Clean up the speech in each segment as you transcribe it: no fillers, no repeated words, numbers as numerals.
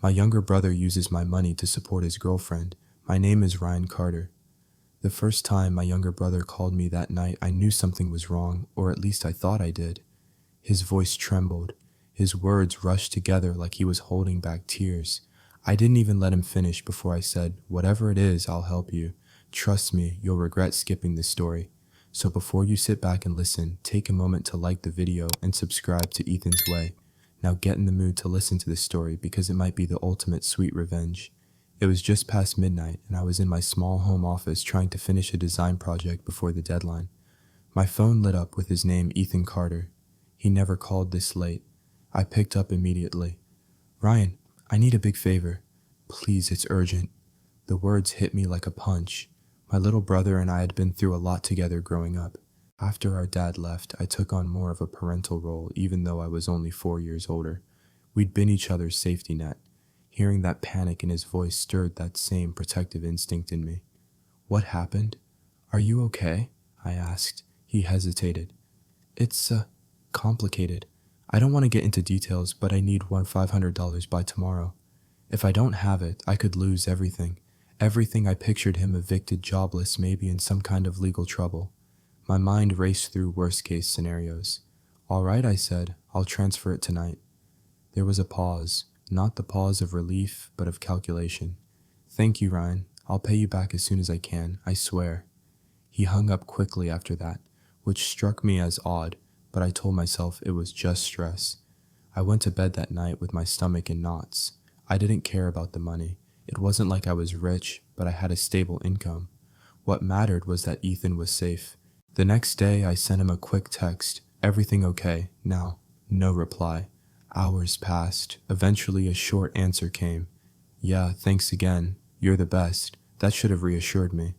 My younger brother uses my money to support his girlfriend. My name is Ryan Carter. The first time my younger brother called me that night, I knew something was wrong, or at least I thought I did. His voice trembled. His words rushed together like he was holding back tears. I didn't even let him finish before I said, "Whatever it is, I'll help you. Trust me, you'll regret skipping this story. So before you sit back and listen, take a moment to like the video and subscribe to Ethan's Way. Now get in the mood to listen to this story because it might be the ultimate sweet revenge." It was just past midnight and I was in my small home office trying to finish a design project before the deadline. My phone lit up with his name, Ethan Carter. He never called this late. I picked up immediately. "Ryan, I need a big favor. Please, it's urgent." The words hit me like a punch. My little brother and I had been through a lot together growing up. After our dad left, I took on more of a parental role even though I was only 4 years older. We'd been each other's safety net. Hearing that panic in his voice stirred that same protective instinct in me. "What happened? Are you okay?" I asked. He hesitated. It's complicated. I don't want to get into details, but I need $500 by tomorrow. If I don't have it, I could lose everything. Everything I pictured him evicted, jobless, maybe in some kind of legal trouble. My mind raced through worst-case scenarios. "All right," I said. "I'll transfer it tonight." There was a pause. Not the pause of relief, but of calculation. "Thank you, Ryan. I'll pay you back as soon as I can, I swear." He hung up quickly after that, which struck me as odd, but I told myself it was just stress. I went to bed that night with my stomach in knots. I didn't care about the money. It wasn't like I was rich, but I had a stable income. What mattered was that Ethan was safe. The next day, I sent him a quick text. "Everything okay? Now." No reply. Hours passed. Eventually, a short answer came. "Yeah, thanks again. You're the best." That should have reassured me.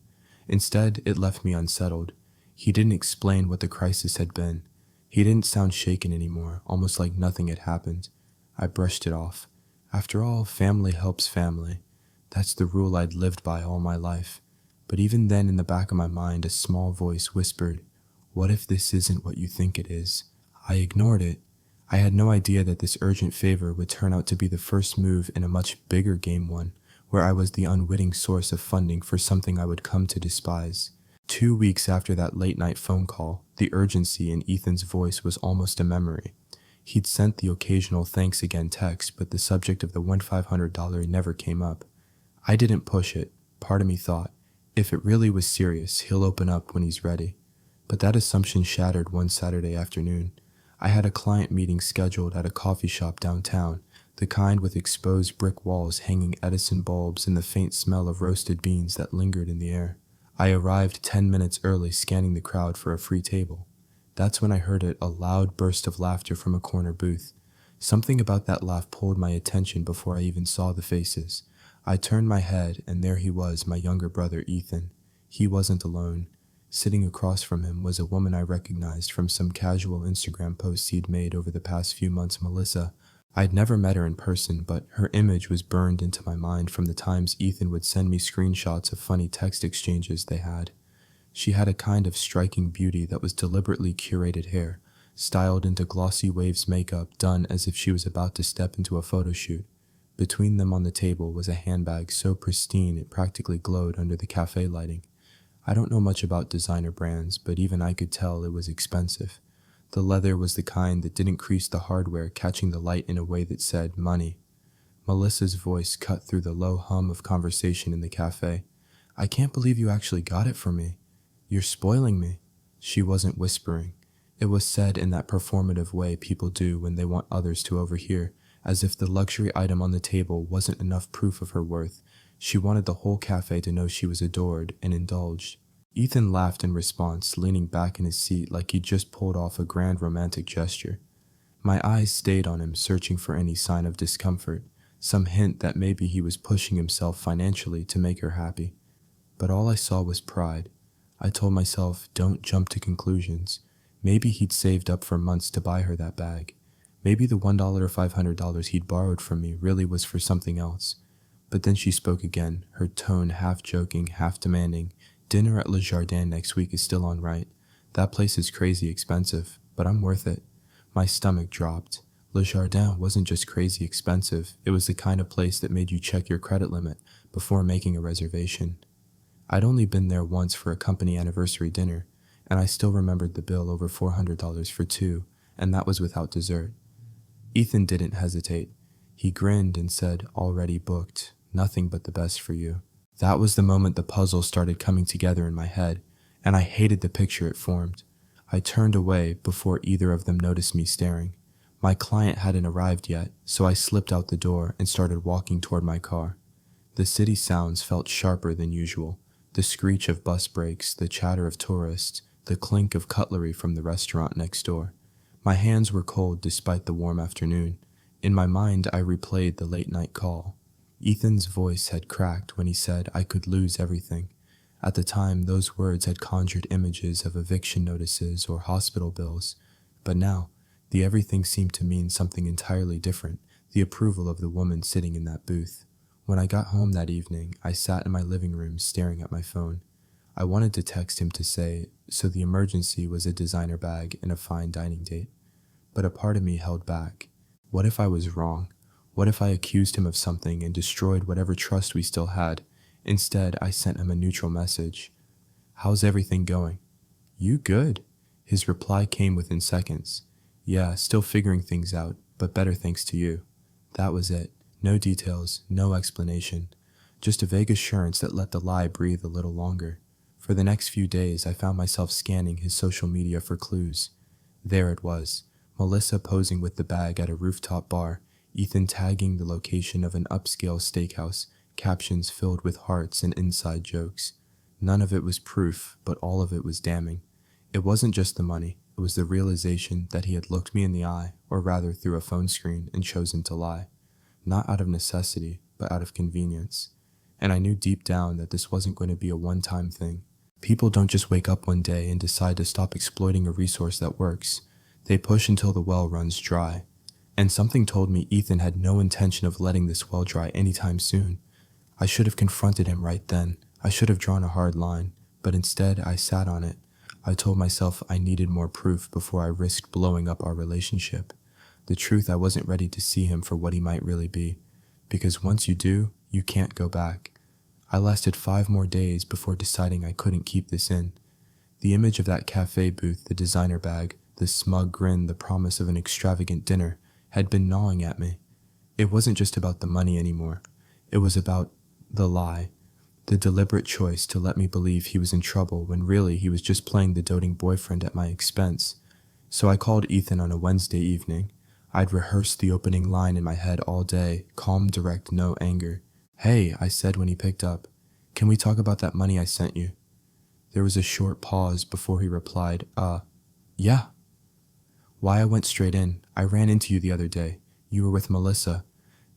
Instead, it left me unsettled. He didn't explain what the crisis had been. He didn't sound shaken anymore, almost like nothing had happened. I brushed it off. After all, family helps family. That's the rule I'd lived by all my life. But even then, in the back of my mind, a small voice whispered, "What if this isn't what you think it is?" I ignored it. I had no idea that this urgent favor would turn out to be the first move in a much bigger game one, where I was the unwitting source of funding for something I would come to despise. 2 weeks after that late-night phone call, the urgency in Ethan's voice was almost a memory. He'd sent the occasional thanks again text, but the subject of the $1,500 never came up. I didn't push it. Part of me thought, if it really was serious, he'll open up when he's ready. But that assumption shattered one Saturday afternoon. I had a client meeting scheduled at a coffee shop downtown, the kind with exposed brick walls hanging Edison bulbs and the faint smell of roasted beans that lingered in the air. I arrived 10 minutes early, scanning the crowd for a free table. That's when I heard a loud burst of laughter from a corner booth. Something about that laugh pulled my attention before I even saw the faces. I turned my head, and there he was, my younger brother Ethan. He wasn't alone. Sitting across from him was a woman I recognized from some casual Instagram posts he'd made over the past few months, Melissa. I'd never met her in person, but her image was burned into my mind from the times Ethan would send me screenshots of funny text exchanges they had. She had a kind of striking beauty that was deliberately curated hair, styled into glossy waves makeup done as if she was about to step into a photo shoot. Between them on the table was a handbag so pristine it practically glowed under the cafe lighting. I don't know much about designer brands, but even I could tell it was expensive. The leather was the kind that didn't crease the hardware, catching the light in a way that said money. Melissa's voice cut through the low hum of conversation in the cafe. "I can't believe you actually got it for me. You're spoiling me." She wasn't whispering. It was said in that performative way people do when they want others to overhear, as if the luxury item on the table wasn't enough proof of her worth. She wanted the whole cafe to know she was adored and indulged. Ethan laughed in response, leaning back in his seat like he'd just pulled off a grand romantic gesture. My eyes stayed on him, searching for any sign of discomfort, some hint that maybe he was pushing himself financially to make her happy. But all I saw was pride. I told myself, don't jump to conclusions. Maybe he'd saved up for months to buy her that bag. Maybe the $1 or $500 he'd borrowed from me really was for something else. But then she spoke again, her tone half joking, half demanding. "Dinner at Le Jardin next week is still on, right? That place is crazy expensive, but I'm worth it." My stomach dropped. Le Jardin wasn't just crazy expensive, it was the kind of place that made you check your credit limit before making a reservation. I'd only been there once for a company anniversary dinner, and I still remembered the bill over $400 for two, and that was without dessert. Ethan didn't hesitate. He grinned and said, "Already booked. Nothing but the best for you." That was the moment the puzzle started coming together in my head, and I hated the picture it formed. I turned away before either of them noticed me staring. My client hadn't arrived yet, so I slipped out the door and started walking toward my car. The city sounds felt sharper than usual. The screech of bus brakes, the chatter of tourists, the clink of cutlery from the restaurant next door. My hands were cold despite the warm afternoon. In my mind, I replayed the late-night call. Ethan's voice had cracked when he said I could lose everything. At the time, those words had conjured images of eviction notices or hospital bills. But now, the everything seemed to mean something entirely different, the approval of the woman sitting in that booth. When I got home that evening, I sat in my living room staring at my phone. I wanted to text him to say, so the emergency was a designer bag and a fine dining date. But a part of me held back. What if I was wrong? What if I accused him of something and destroyed whatever trust we still had? Instead, I sent him a neutral message. "How's everything going?" "You good?" His reply came within seconds. "Yeah, still figuring things out, but better thanks to you." That was it. No details, no explanation. Just a vague assurance that let the lie breathe a little longer. For the next few days, I found myself scanning his social media for clues. There it was. Melissa posing with the bag at a rooftop bar, Ethan tagging the location of an upscale steakhouse, captions filled with hearts and inside jokes. None of it was proof, but all of it was damning. It wasn't just the money, it was the realization that he had looked me in the eye, or rather through a phone screen, and chosen to lie. Not out of necessity, but out of convenience. And I knew deep down that this wasn't going to be a one-time thing. People don't just wake up one day and decide to stop exploiting a resource that works. They push until the well runs dry. And something told me Ethan had no intention of letting this well dry anytime soon. I should have confronted him right then. I should have drawn a hard line, but instead I sat on it. I told myself I needed more proof before I risked blowing up our relationship. The truth, I wasn't ready to see him for what he might really be. Because once you do, you can't go back. I lasted 5 more days before deciding I couldn't keep this in. The image of that cafe booth, the designer bag, the smug grin, the promise of an extravagant dinner, had been gnawing at me. It wasn't just about the money anymore. It was about the lie. The deliberate choice to let me believe he was in trouble when really he was just playing the doting boyfriend at my expense. So I called Ethan on a Wednesday evening. I'd rehearsed the opening line in my head all day, calm, direct, no anger. "Hey," I said when he picked up, "can we talk about that money I sent you?" There was a short pause before he replied, yeah. Why I went straight in. I ran into you the other day. You were with Melissa.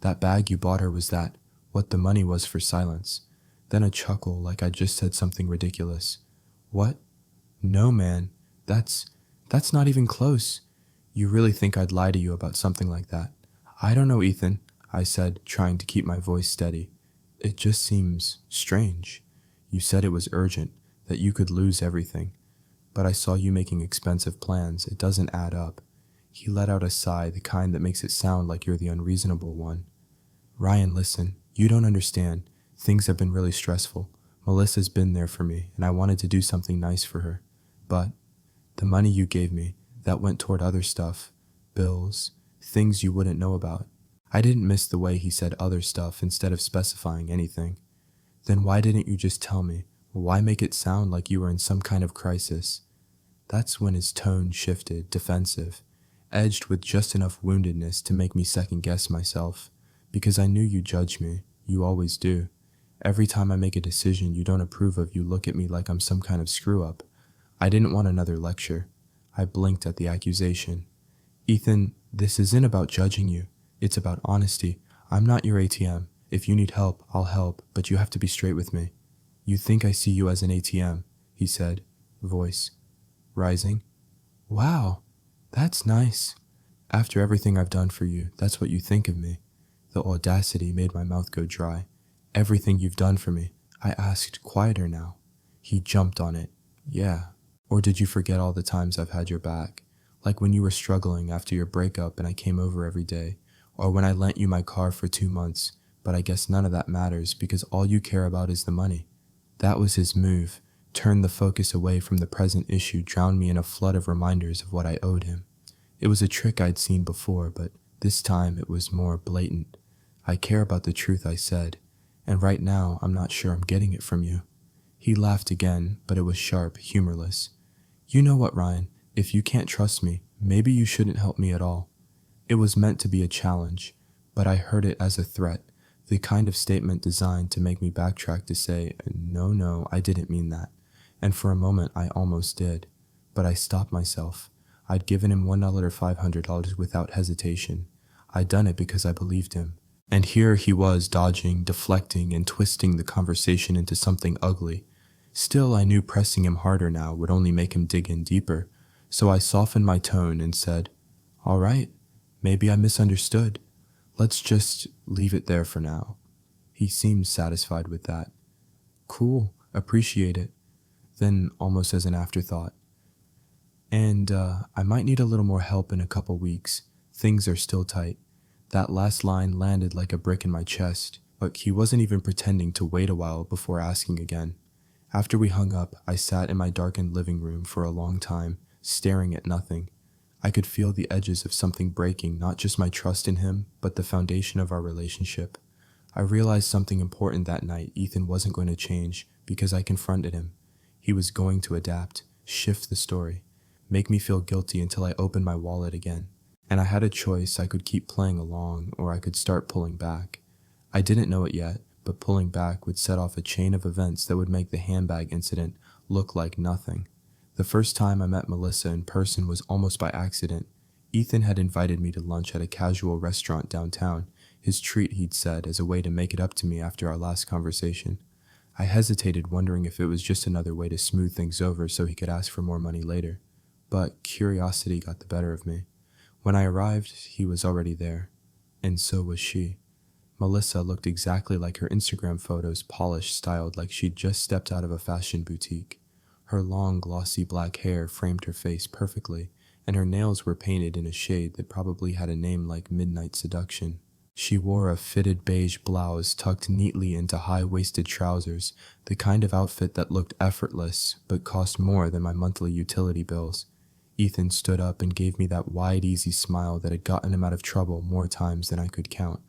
That bag you bought her was that. What the money was for silence. Then a chuckle like I just said something ridiculous. "What? No, man. That's not even close. You really think I'd lie to you about something like that?" "I don't know, Ethan," I said, trying to keep my voice steady. "It just seems strange. You said it was urgent, that you could lose everything. But I saw you making expensive plans. It doesn't add up." He let out a sigh, the kind that makes it sound like you're the unreasonable one. "Ryan, listen, you don't understand. Things have been really stressful. Melissa's been there for me, and I wanted to do something nice for her. But the money you gave me, that went toward other stuff. Bills, things you wouldn't know about." I didn't miss the way he said other stuff instead of specifying anything. "Then why didn't you just tell me? Why make it sound like you were in some kind of crisis?" That's when his tone shifted, defensive, edged with just enough woundedness to make me second-guess myself. Because I knew you judge me. You always do. Every time I make a decision you don't approve of, you look at me like I'm some kind of screw-up. I didn't want another lecture. I blinked at the accusation. "Ethan, this isn't about judging you. It's about honesty. I'm not your ATM. If you need help, I'll help, but you have to be straight with me." "You think I see you as an ATM," he said, voice rising. "Wow, that's nice. After everything I've done for you, that's what you think of me." The audacity made my mouth go dry. "Everything you've done for me," I asked, quieter now. He jumped on it. "Yeah. Or did you forget all the times I've had your back? Like when you were struggling after your breakup and I came over every day, or when I lent you my car for 2 months, but I guess none of that matters because all you care about is the money. That was his move, turned the focus away from the present issue, drowned me in a flood of reminders of what I owed him. It was a trick I'd seen before, but this time it was more blatant. I care about the truth, I said, and right now I'm not sure I'm getting it from you. He laughed again, but it was sharp, humorless. You know what, Ryan? If you can't trust me, maybe you shouldn't help me at all. It was meant to be a challenge, but I heard it as a threat, the kind of statement designed to make me backtrack to say, no, I didn't mean that. And for a moment I almost did, but I stopped myself. I'd given him $1 or $500 without hesitation. I'd done it because I believed him. And here he was dodging, deflecting, and twisting the conversation into something ugly. Still, I knew pressing him harder now would only make him dig in deeper, so I softened my tone and said, "All right, maybe I misunderstood. Let's just leave it there for now." He seemed satisfied with that. "Cool, appreciate it." Then, almost as an afterthought, "And I might need a little more help in a couple weeks. Things are still tight." That last line landed like a brick in my chest, but he wasn't even pretending to wait a while before asking again. After we hung up, I sat in my darkened living room for a long time, staring at nothing. I could feel the edges of something breaking, not just my trust in him, but the foundation of our relationship. I realized something important that night. Ethan wasn't going to change because I confronted him. He was going to adapt, shift the story, make me feel guilty until I opened my wallet again. And I had a choice. I could keep playing along, or I could start pulling back. I didn't know it yet, but pulling back would set off a chain of events that would make the handbag incident look like nothing. The first time I met Melissa in person was almost by accident. Ethan had invited me to lunch at a casual restaurant downtown, his treat, he'd said, as a way to make it up to me after our last conversation. I hesitated, wondering if it was just another way to smooth things over so he could ask for more money later. But curiosity got the better of me. When I arrived, he was already there, and so was she. Melissa looked exactly like her Instagram photos, polished, styled like she'd just stepped out of a fashion boutique. Her long, glossy black hair framed her face perfectly, and her nails were painted in a shade that probably had a name like Midnight Seduction. She wore a fitted beige blouse tucked neatly into high-waisted trousers, the kind of outfit that looked effortless but cost more than my monthly utility bills. Ethan stood up and gave me that wide, easy smile that had gotten him out of trouble more times than I could count.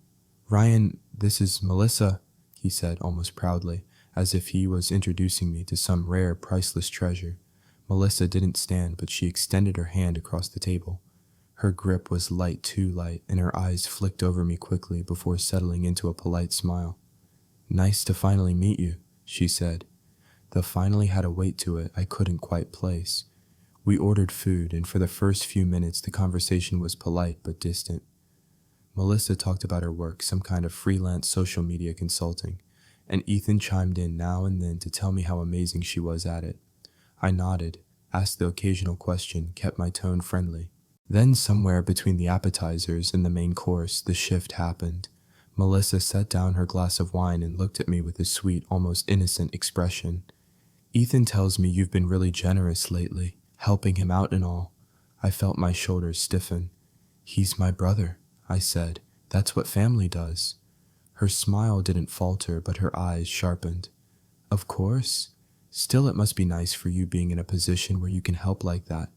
"Ryan, this is Melissa," he said almost proudly, as if he was introducing me to some rare, priceless treasure. Melissa didn't stand, but she extended her hand across the table. Her grip was light, too light, and her eyes flicked over me quickly before settling into a polite smile. "Nice to finally meet you," she said. The finally had a weight to it I couldn't quite place. We ordered food, and for the first few minutes the conversation was polite but distant. Melissa talked about her work, some kind of freelance social media consulting, and Ethan chimed in now and then to tell me how amazing she was at it. I nodded, asked the occasional question, kept my tone friendly. Then somewhere between the appetizers and the main course, the shift happened. Melissa set down her glass of wine and looked at me with a sweet, almost innocent expression. "Ethan tells me you've been really generous lately, helping him out and all." I felt my shoulders stiffen. "He's my brother," I said. "That's what family does." Her smile didn't falter, but her eyes sharpened. "Of course. Still, it must be nice for you being in a position where you can help like that.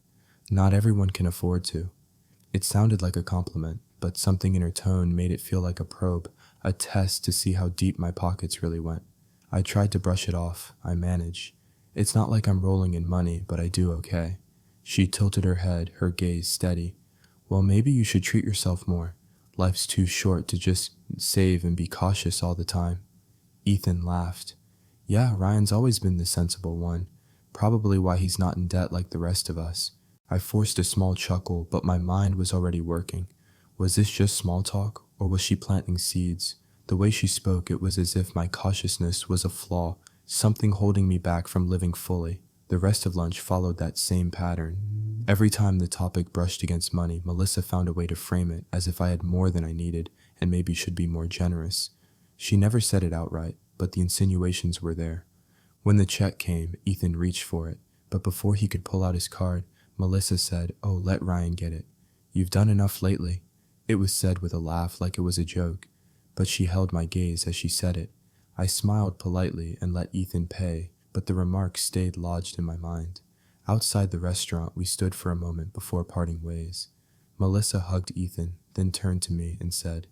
Not everyone can afford to." It sounded like a compliment, but something in her tone made it feel like a probe, a test to see how deep my pockets really went. I tried to brush it off. I managed. "It's not like I'm rolling in money, but I do okay." She tilted her head, her gaze steady. "Well, maybe you should treat yourself more. Life's too short to just save and be cautious all the time." Ethan laughed. "Yeah, Ryan's always been the sensible one. Probably why he's not in debt like the rest of us." I forced a small chuckle, but my mind was already working. Was this just small talk, or was she planting seeds? The way she spoke, it was as if my cautiousness was a flaw, something holding me back from living fully. The rest of lunch followed that same pattern. Every time the topic brushed against money, Melissa found a way to frame it as if I had more than I needed and maybe should be more generous. She never said it outright, but the insinuations were there. When the check came, Ethan reached for it, but before he could pull out his card, Melissa said, "Oh, let Ryan get it. You've done enough lately." It was said with a laugh like it was a joke, but she held my gaze as she said it. I smiled politely and let Ethan pay, but the remark stayed lodged in my mind. Outside the restaurant, we stood for a moment before parting ways. Melissa hugged Ethan, then turned to me and said,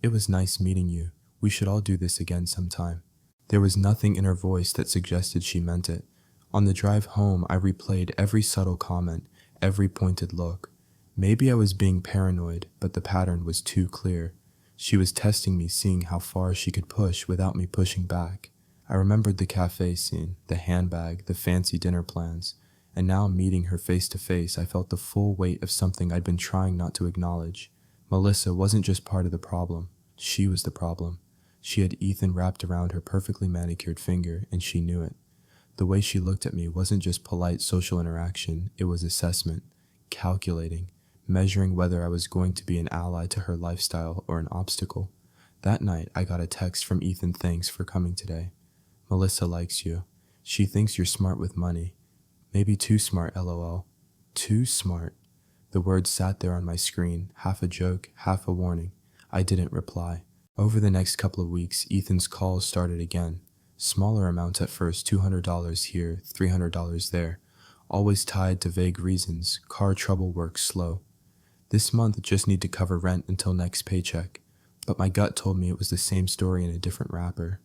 "It was nice meeting you. We should all do this again sometime." There was nothing in her voice that suggested she meant it. On the drive home, I replayed every subtle comment, every pointed look. Maybe I was being paranoid, but the pattern was too clear. She was testing me, seeing how far she could push without me pushing back. I remembered the cafe scene, the handbag, the fancy dinner plans, and now meeting her face to face, I felt the full weight of something I'd been trying not to acknowledge. Melissa wasn't just part of the problem, she was the problem. She had Ethan wrapped around her perfectly manicured finger, and she knew it. The way she looked at me wasn't just polite social interaction, it was assessment, calculating, measuring whether I was going to be an ally to her lifestyle or an obstacle. That night, I got a text from Ethan: "Thanks for coming today. Melissa likes you. She thinks you're smart with money. Maybe too smart, lol. Too smart." The words sat there on my screen, half a joke, half a warning. I didn't reply. Over the next couple of weeks, Ethan's calls started again. Smaller amounts at first, $200 here, $300 there. Always tied to vague reasons, car trouble, work slow. This month just need to cover rent until next paycheck. But my gut told me it was the same story in a different wrapper.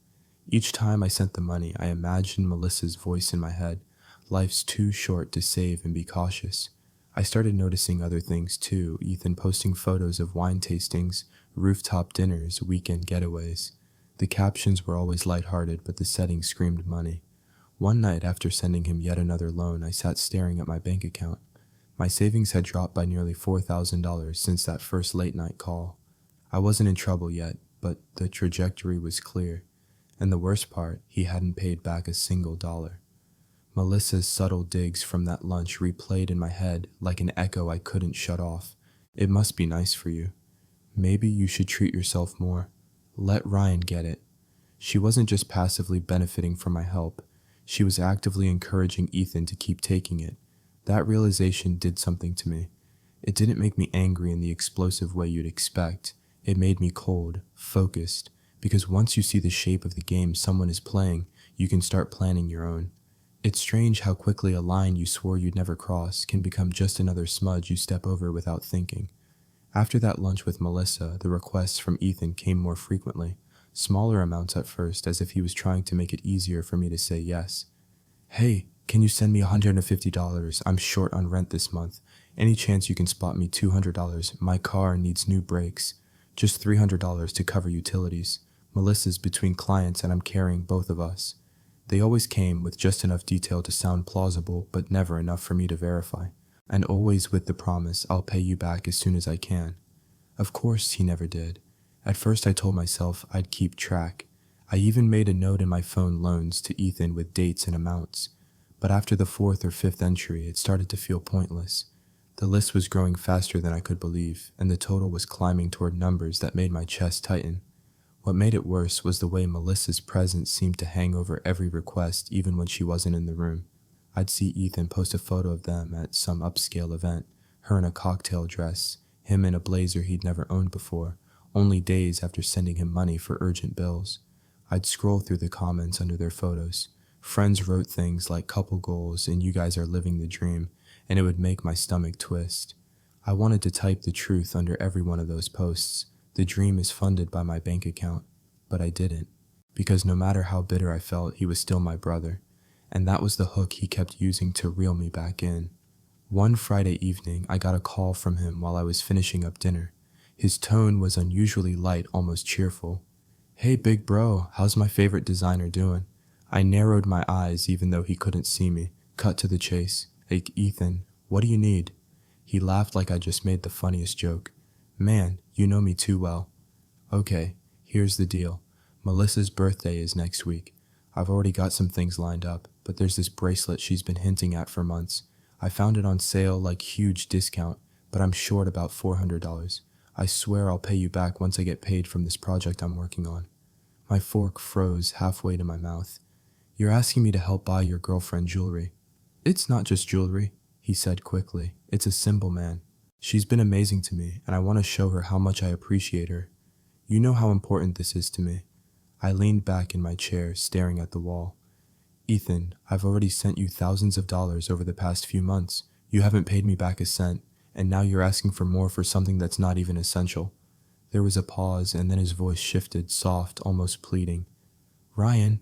Each time I sent the money, I imagined Melissa's voice in my head. Life's too short to save and be cautious. I started noticing other things too, Ethan posting photos of wine tastings, rooftop dinners, weekend getaways. The captions were always lighthearted, but the setting screamed money. One night after sending him yet another loan, I sat staring at my bank account. My savings had dropped by nearly $4,000 since that first late night call. I wasn't in trouble yet, but the trajectory was clear. And the worst part, he hadn't paid back a single dollar. Melissa's subtle digs from that lunch replayed in my head like an echo I couldn't shut off. "It must be nice for you. Maybe you should treat yourself more. Let Ryan get it." She wasn't just passively benefiting from my help. She was actively encouraging Ethan to keep taking it. That realization did something to me. It didn't make me angry in the explosive way you'd expect. It made me cold, focused, because once you see the shape of the game someone is playing, you can start planning your own. It's strange how quickly a line you swore you'd never cross can become just another smudge you step over without thinking. After that lunch with Melissa, the requests from Ethan came more frequently, smaller amounts at first, as if he was trying to make it easier for me to say yes. "Hey, can you send me $150? I'm short on rent this month. Any chance you can spot me $200? My car needs new brakes. Just $300 to cover utilities. Melissa's between clients and I'm carrying both of us." They always came with just enough detail to sound plausible, but never enough for me to verify. And always with the promise, "I'll pay you back as soon as I can." Of course, he never did. At first I told myself I'd keep track. I even made a note in my phone loans to Ethan with dates and amounts. But after the fourth or fifth entry, it started to feel pointless. The list was growing faster than I could believe, and the total was climbing toward numbers that made my chest tighten. What made it worse was the way Melissa's presence seemed to hang over every request, even when she wasn't in the room. I'd see Ethan post a photo of them at some upscale event, her in a cocktail dress, him in a blazer he'd never owned before, only days after sending him money for urgent bills. I'd scroll through the comments under their photos. Friends wrote things like "couple goals" and "you guys are living the dream," and it would make my stomach twist. I wanted to type the truth under every one of those posts. The dream is funded by my bank account. But I didn't, because no matter how bitter I felt, he was still my brother. And that was the hook he kept using to reel me back in. One Friday evening, I got a call from him while I was finishing up dinner. His tone was unusually light, almost cheerful. "Hey big bro, how's my favorite designer doing?" I narrowed my eyes even though he couldn't see me, cut to the chase. "Hey Ethan, what do you need?" He laughed like I just made the funniest joke. "Man, you know me too well." "Okay, here's the deal. Melissa's birthday is next week. I've already got some things lined up, but there's this bracelet she's been hinting at for months. I found it on sale, like huge discount, but I'm short about $400. I swear I'll pay you back once I get paid from this project I'm working on." My fork froze halfway to my mouth. "You're asking me to help buy your girlfriend jewelry." "It's not just jewelry," he said quickly. It's a symbol, man. She's been amazing to me, and I want to show her how much I appreciate her. You know how important this is to me. I leaned back in my chair, staring at the wall. Ethan, I've already sent you thousands of dollars over the past few months. You haven't paid me back a cent, and now you're asking for more for something that's not even essential. There was a pause, and then his voice shifted, soft, almost pleading. Ryan,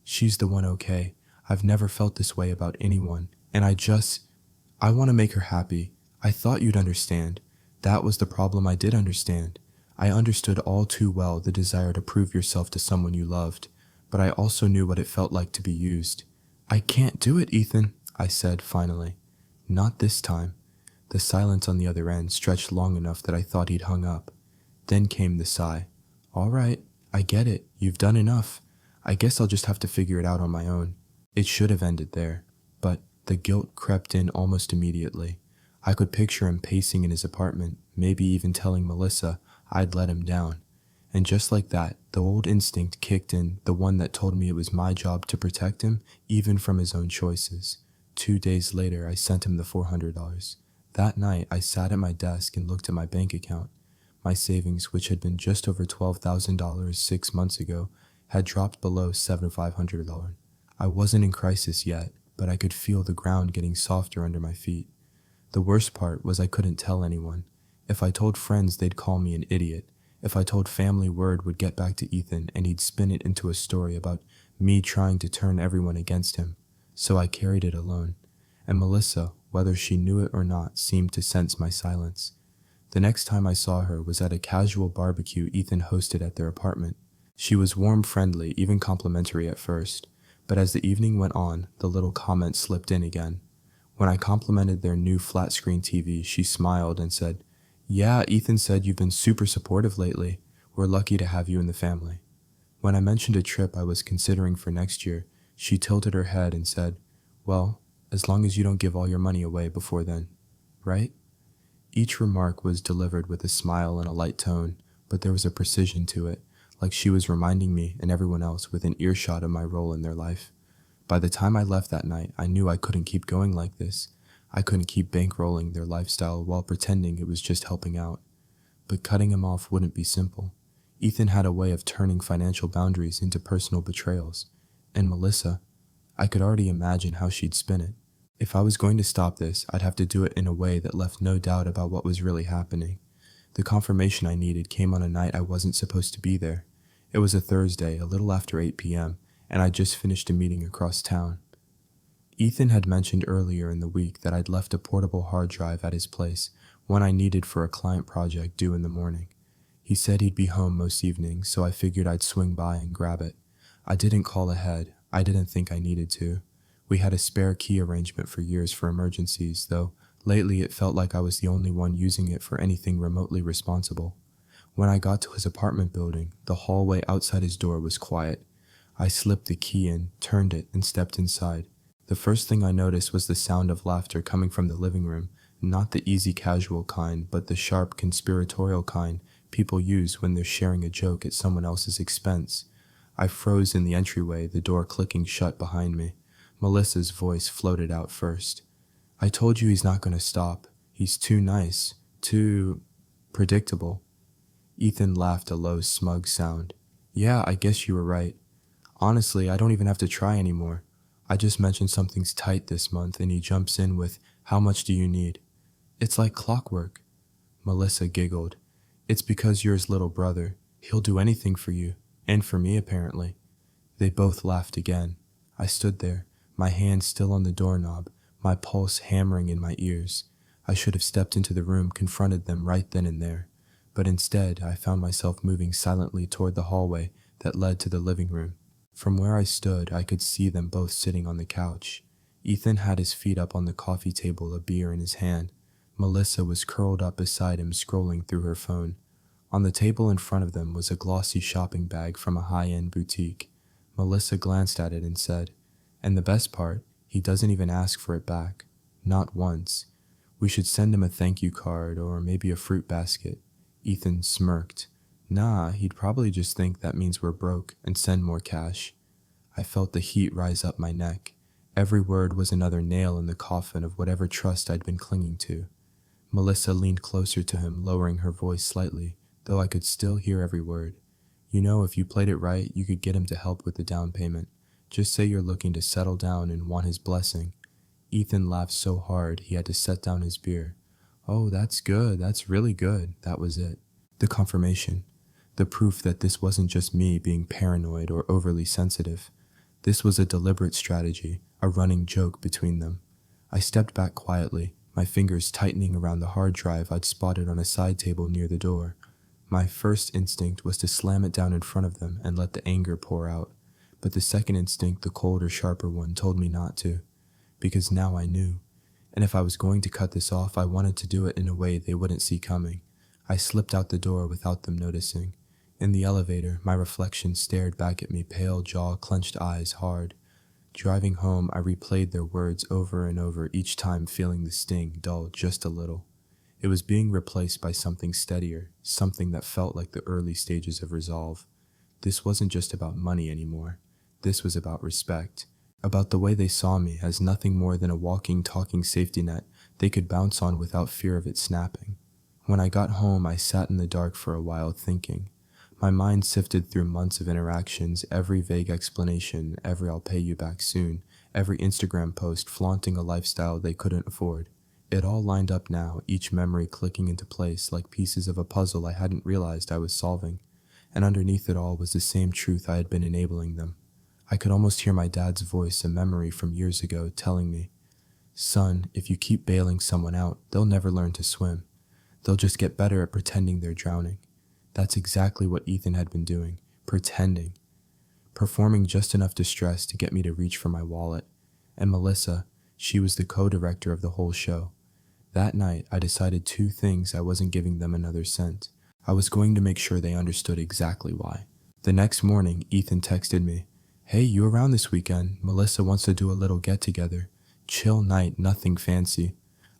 she's the one, okay? I've never felt this way about anyone, and I want to make her happy. I thought you'd understand. That was the problem. I did understand. I understood all too well the desire to prove yourself to someone you loved, but I also knew what it felt like to be used. I can't do it, Ethan, I said finally. Not this time. The silence on the other end stretched long enough that I thought he'd hung up. Then came the sigh. All right, I get it. You've done enough. I guess I'll just have to figure it out on my own. It should have ended there, but the guilt crept in almost immediately. I could picture him pacing in his apartment, maybe even telling Melissa I'd let him down. And just like that, the old instinct kicked in, the one that told me it was my job to protect him, even from his own choices. 2 days later, I sent him the $400. That night, I sat at my desk and looked at my bank account. My savings, which had been just over $12,000 6 months ago, had dropped below $7,500. I wasn't in crisis yet, but I could feel the ground getting softer under my feet. The worst part was I couldn't tell anyone. If I told friends, they'd call me an idiot. If I told family, word would get back to Ethan and he'd spin it into a story about me trying to turn everyone against him. So I carried it alone. And Melissa, whether she knew it or not, seemed to sense my silence. The next time I saw her was at a casual barbecue Ethan hosted at their apartment. She was warm, friendly, even complimentary at first, but as the evening went on, the little comment slipped in again. When I complimented their new flat-screen TV, she smiled and said, Yeah, Ethan said you've been super supportive lately. We're lucky to have you in the family. When I mentioned a trip I was considering for next year, she tilted her head and said, Well, as long as you don't give all your money away before then, right? Each remark was delivered with a smile and a light tone, but there was a precision to it, like she was reminding me and everyone else within earshot of my role in their life. By the time I left that night, I knew I couldn't keep going like this. I couldn't keep bankrolling their lifestyle while pretending it was just helping out. But cutting him off wouldn't be simple. Ethan had a way of turning financial boundaries into personal betrayals. And Melissa, I could already imagine how she'd spin it. If I was going to stop this, I'd have to do it in a way that left no doubt about what was really happening. The confirmation I needed came on a night I wasn't supposed to be there. It was a Thursday, a little after 8 p.m., and I'd just finished a meeting across town. Ethan had mentioned earlier in the week that I'd left a portable hard drive at his place, one I needed for a client project due in the morning. He said he'd be home most evenings, so I figured I'd swing by and grab it. I didn't call ahead. I didn't think I needed to. We had a spare key arrangement for years for emergencies, though lately it felt like I was the only one using it for anything remotely responsible. When I got to his apartment building, the hallway outside his door was quiet. I slipped the key in, turned it, and stepped inside. The first thing I noticed was the sound of laughter coming from the living room, not the easy casual kind, but the sharp conspiratorial kind people use when they're sharing a joke at someone else's expense. I froze in the entryway, the door clicking shut behind me. Melissa's voice floated out first. I told you he's not going to stop. He's too nice, too predictable. Ethan laughed a low, smug sound. Yeah, I guess you were right. Honestly, I don't even have to try anymore. I just mentioned something's tight this month and he jumps in with, How much do you need? It's like clockwork. Melissa giggled. It's because you're his little brother. He'll do anything for you, and for me apparently. They both laughed again. I stood there, my hand still on the doorknob, my pulse hammering in my ears. I should have stepped into the room, confronted them right then and there. But instead, I found myself moving silently toward the hallway that led to the living room. From where I stood, I could see them both sitting on the couch. Ethan had his feet up on the coffee table, a beer in his hand. Melissa was curled up beside him, scrolling through her phone. On the table in front of them was a glossy shopping bag from a high-end boutique. Melissa glanced at it and said, And the best part, he doesn't even ask for it back. Not once. We should send him a thank you card or maybe a fruit basket. Ethan smirked. Nah, he'd probably just think that means we're broke and send more cash. I felt the heat rise up my neck. Every word was another nail in the coffin of whatever trust I'd been clinging to. Melissa leaned closer to him, lowering her voice slightly, though I could still hear every word. You know, if you played it right, you could get him to help with the down payment. Just say you're looking to settle down and want his blessing. Ethan laughed so hard he had to set down his beer. Oh, that's good. That's really good. That was it. The confirmation. The proof that this wasn't just me being paranoid or overly sensitive. This was a deliberate strategy, a running joke between them. I stepped back quietly, my fingers tightening around the hard drive I'd spotted on a side table near the door. My first instinct was to slam it down in front of them and let the anger pour out, but the second instinct, the colder, sharper one, told me not to, because now I knew, and if I was going to cut this off, I wanted to do it in a way they wouldn't see coming. I slipped out the door without them noticing. In the elevator, my reflection stared back at me, pale jaw, clenched eyes, hard. Driving home, I replayed their words over and over, each time feeling the sting dull just a little. It was being replaced by something steadier, something that felt like the early stages of resolve. This wasn't just about money anymore. This was about respect, about the way they saw me as nothing more than a walking, talking safety net they could bounce on without fear of it snapping. When I got home, I sat in the dark for a while thinking. My mind sifted through months of interactions, every vague explanation, every "I'll pay you back soon," every Instagram post flaunting a lifestyle they couldn't afford. It all lined up now, each memory clicking into place like pieces of a puzzle I hadn't realized I was solving. And underneath it all was the same truth I had been enabling them. I could almost hear my dad's voice, a memory from years ago, telling me, "Son, if you keep bailing someone out, they'll never learn to swim. They'll just get better at pretending they're drowning." That's exactly what Ethan had been doing, pretending. Performing just enough distress to get me to reach for my wallet. And Melissa, she was the co-director of the whole show. That night, I decided two things I wasn't giving them another cent. I was going to make sure they understood exactly why. The next morning, Ethan texted me, "Hey, you around this weekend? Melissa wants to do a little get-together. Chill night, nothing fancy."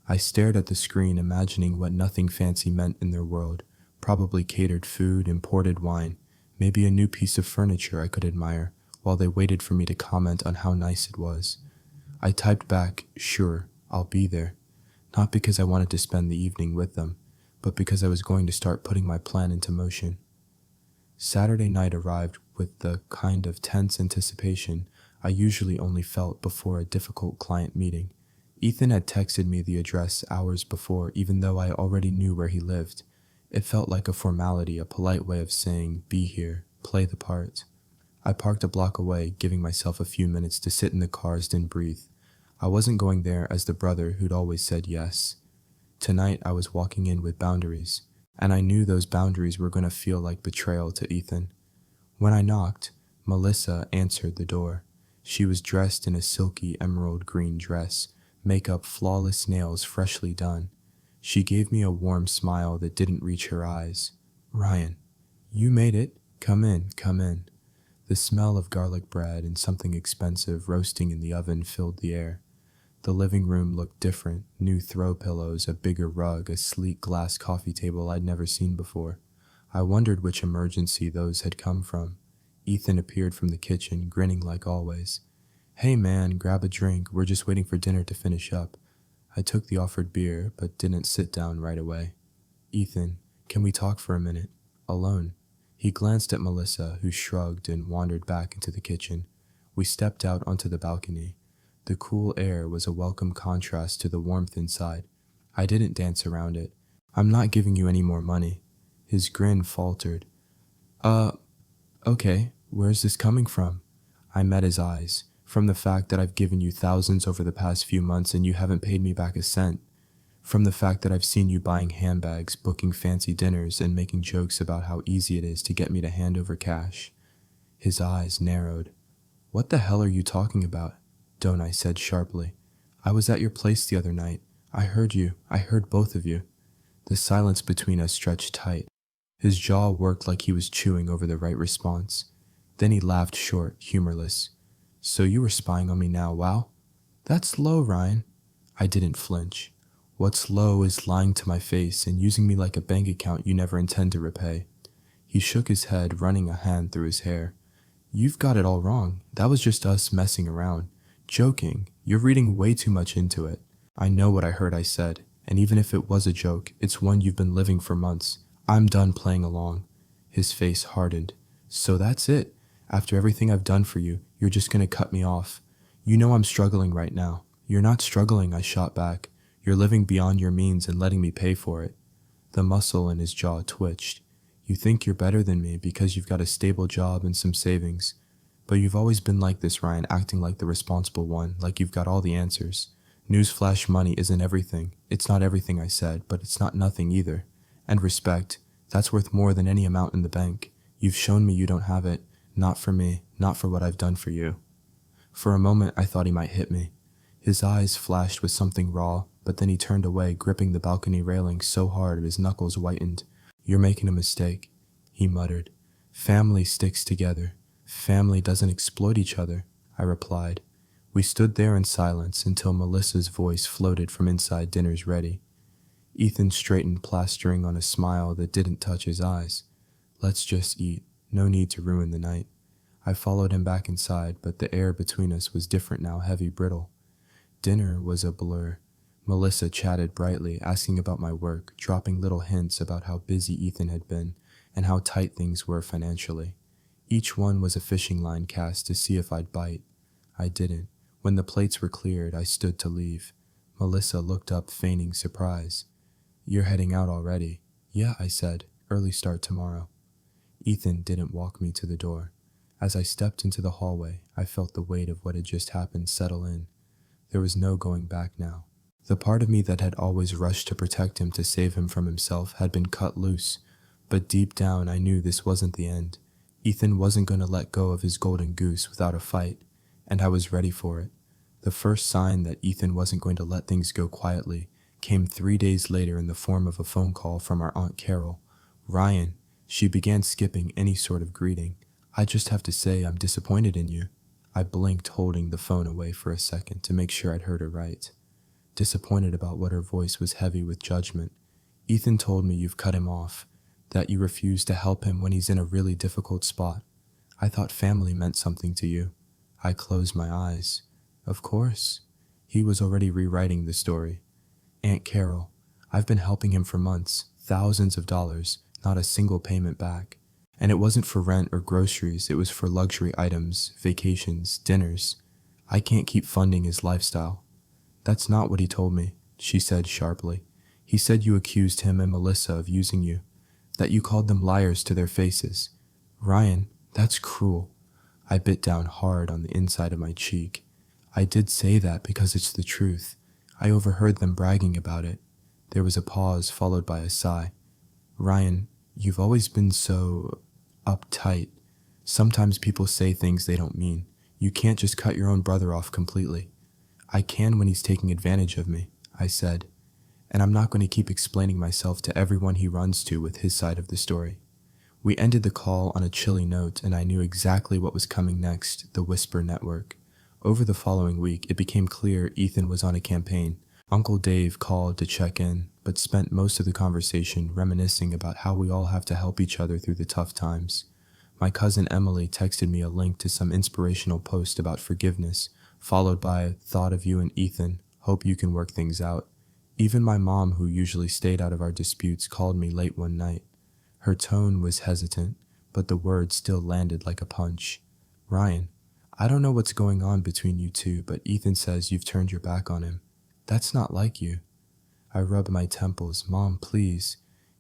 I stared at the screen, imagining what nothing fancy meant in their world. Probably catered food, imported wine, maybe a new piece of furniture I could admire, while they waited for me to comment on how nice it was. I typed back, "Sure, I'll be there." Not because I wanted to spend the evening with them, but because I was going to start putting my plan into motion. Saturday night arrived with the kind of tense anticipation I usually only felt before a difficult client meeting. Ethan had texted me the address hours before, even though I already knew where he lived. It felt like a formality, a polite way of saying, "Be here, play the part." I parked a block away, giving myself a few minutes to sit in the cars and breathe. I wasn't going there as the brother who'd always said yes. Tonight I was walking in with boundaries, and I knew those boundaries were going to feel like betrayal to Ethan. When I knocked, Melissa answered the door. She was dressed in a silky emerald green dress, makeup, flawless, nails freshly done. She gave me a warm smile that didn't reach her eyes. "Ryan, you made it. Come in, come in." The smell of garlic bread and something expensive roasting in the oven filled the air. The living room looked different, new throw pillows, a bigger rug, a sleek glass coffee table I'd never seen before. I wondered which emergency those had come from. Ethan appeared from the kitchen, grinning like always. "Hey man, grab a drink, we're just waiting for dinner to finish up." I took the offered beer, but didn't sit down right away. "Ethan, can we talk for a minute? Alone?" He glanced at Melissa, who shrugged and wandered back into the kitchen. We stepped out onto the balcony. The cool air was a welcome contrast to the warmth inside. I didn't dance around it. "I'm not giving you any more money." His grin faltered. Okay, where's this coming from?" I met his eyes. "From the fact that I've given you thousands over the past few months and you haven't paid me back a cent. From the fact that I've seen you buying handbags, booking fancy dinners, and making jokes about how easy it is to get me to hand over cash." His eyes narrowed. "What the hell are you talking about?" Donai said sharply. "I was at your place the other night. I heard you. I heard both of you." The silence between us stretched tight. His jaw worked like he was chewing over the right response. Then he laughed short, humorless. "So you were spying on me now, wow? That's low, Ryan." I didn't flinch. What's low is lying to my face and using me like a bank account you never intend to repay. He shook his head, running a hand through his hair. "You've got it all wrong. That was just us messing around. Joking. You're reading way too much into it. I know what I heard I said, and even if it was a joke, it's one you've been living for months. I'm done playing along. His face hardened. So that's it. After everything I've done for you, you're just gonna cut me off. You know I'm struggling right now. You're not struggling, I shot back. You're living beyond your means and letting me pay for it. The muscle in his jaw twitched. You think you're better than me because you've got a stable job and some savings. But you've always been like this, Ryan, acting like the responsible one, like you've got all the answers. Newsflash, money isn't everything. It's not everything I said, but it's not nothing either. And respect, that's worth more than any amount in the bank. You've shown me you don't have it. Not for me, not for what I've done for you. For a moment, I thought he might hit me. His eyes flashed with something raw, but then he turned away, gripping the balcony railing so hard his knuckles whitened. You're making a mistake, he muttered. Family sticks together. Family doesn't exploit each other, I replied. We stood there in silence until Melissa's voice floated from inside Dinner's Ready. Ethan straightened, plastering on a smile that didn't touch his eyes. Let's just eat. No need to ruin the night. I followed him back inside, but the air between us was different now, heavy, brittle. Dinner was a blur. Melissa chatted brightly, asking about my work, dropping little hints about how busy Ethan had been and how tight things were financially. Each one was a fishing line cast to see if I'd bite. I didn't. When the plates were cleared, I stood to leave. Melissa looked up, feigning surprise. You're heading out already? Yeah, I said. Early start tomorrow. Ethan didn't walk me to the door. As I stepped into the hallway, I felt the weight of what had just happened settle in. There was no going back now. The part of me that had always rushed to protect him to save him from himself had been cut loose, but deep down I knew this wasn't the end. Ethan wasn't going to let go of his golden goose without a fight, and I was ready for it. The first sign that Ethan wasn't going to let things go quietly came 3 days later in the form of a phone call from our Aunt Carol. Ryan, she began skipping any sort of greeting. I just have to say I'm disappointed in you. I blinked, holding the phone away for a second to make sure I'd heard her right. Disappointed about what her voice was heavy with judgment. Ethan told me you've cut him off, that you refuse to help him when he's in a really difficult spot. I thought family meant something to you. I closed my eyes. Of course. He was already rewriting the story. Aunt Carol, I've been helping him for months, thousands of dollars, not a single payment back. And it wasn't for rent or groceries, it was for luxury items, vacations, dinners. I can't keep funding his lifestyle. That's not what he told me, she said sharply. He said you accused him and Melissa of using you, that you called them liars to their faces. Ryan, that's cruel. I bit down hard on the inside of my cheek. I did say that because it's the truth. I overheard them bragging about it. There was a pause followed by a sigh. Ryan, you've always been so uptight. Sometimes people say things they don't mean. You can't just cut your own brother off completely. I can when he's taking advantage of me, I said. And I'm not going to keep explaining myself to everyone he runs to with his side of the story. We ended the call on a chilly note, and I knew exactly what was coming next, the Whisper Network. Over the following week, it became clear Ethan was on a campaign. Uncle Dave called to check in, but spent most of the conversation reminiscing about how we all have to help each other through the tough times. My cousin Emily texted me a link to some inspirational post about forgiveness, followed by, thought of you and Ethan, hope you can work things out. Even my mom, who usually stayed out of our disputes, called me late one night. Her tone was hesitant, but the words still landed like a punch. Ryan, I don't know what's going on between you two, but Ethan says you've turned your back on him. That's not like you. I rubbed my temples. Mom, please.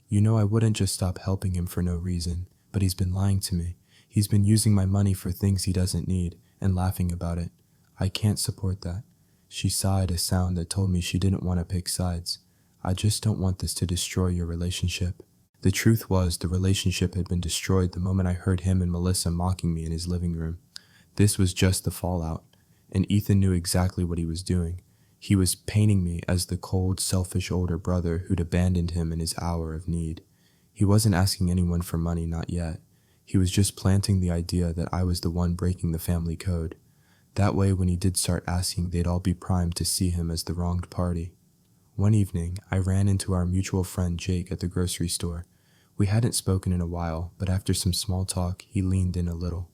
You know I wouldn't just stop helping him for no reason, but he's been lying to me. He's been using my money for things he doesn't need and laughing about it. I can't support that. She sighed, a sound that told me she didn't want to pick sides. I just don't want this to destroy your relationship. The truth was, the relationship had been destroyed the moment I heard him and Melissa mocking me in his living room. This was just the fallout, and Ethan knew exactly what he was doing. He was painting me as the cold, selfish older brother who'd abandoned him in his hour of need. He wasn't asking anyone for money, not yet. He was just planting the idea that I was the one breaking the family code. That way, when he did start asking, they'd all be primed to see him as the wronged party. One evening, I ran into our mutual friend Jake at the grocery store. We hadn't spoken in a while, but after some small talk, he leaned in a little.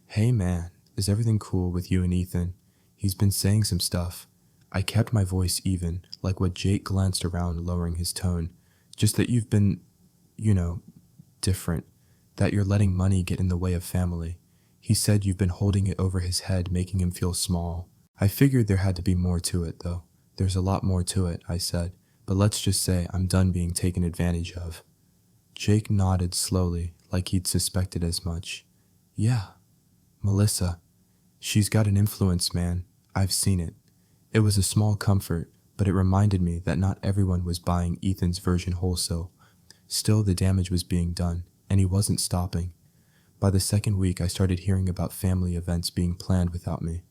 Hey man, is everything cool with you and Ethan? He's been saying some stuff. I kept my voice even, like what Jake glanced around, lowering his tone. Just that you've been, you know, different. That you're letting money get in the way of family. He said you've been holding it over his head, making him feel small. I figured there had to be more to it, though. There's a lot more to it, I said. But let's just say I'm done being taken advantage of. Jake nodded slowly, like he'd suspected as much. Yeah, Melissa. She's got an influence, man. I've seen it. It was a small comfort, but it reminded me that not everyone was buying Ethan's version wholesale. Still, the damage was being done, and he wasn't stopping. By the second week, I started hearing about family events being planned without me.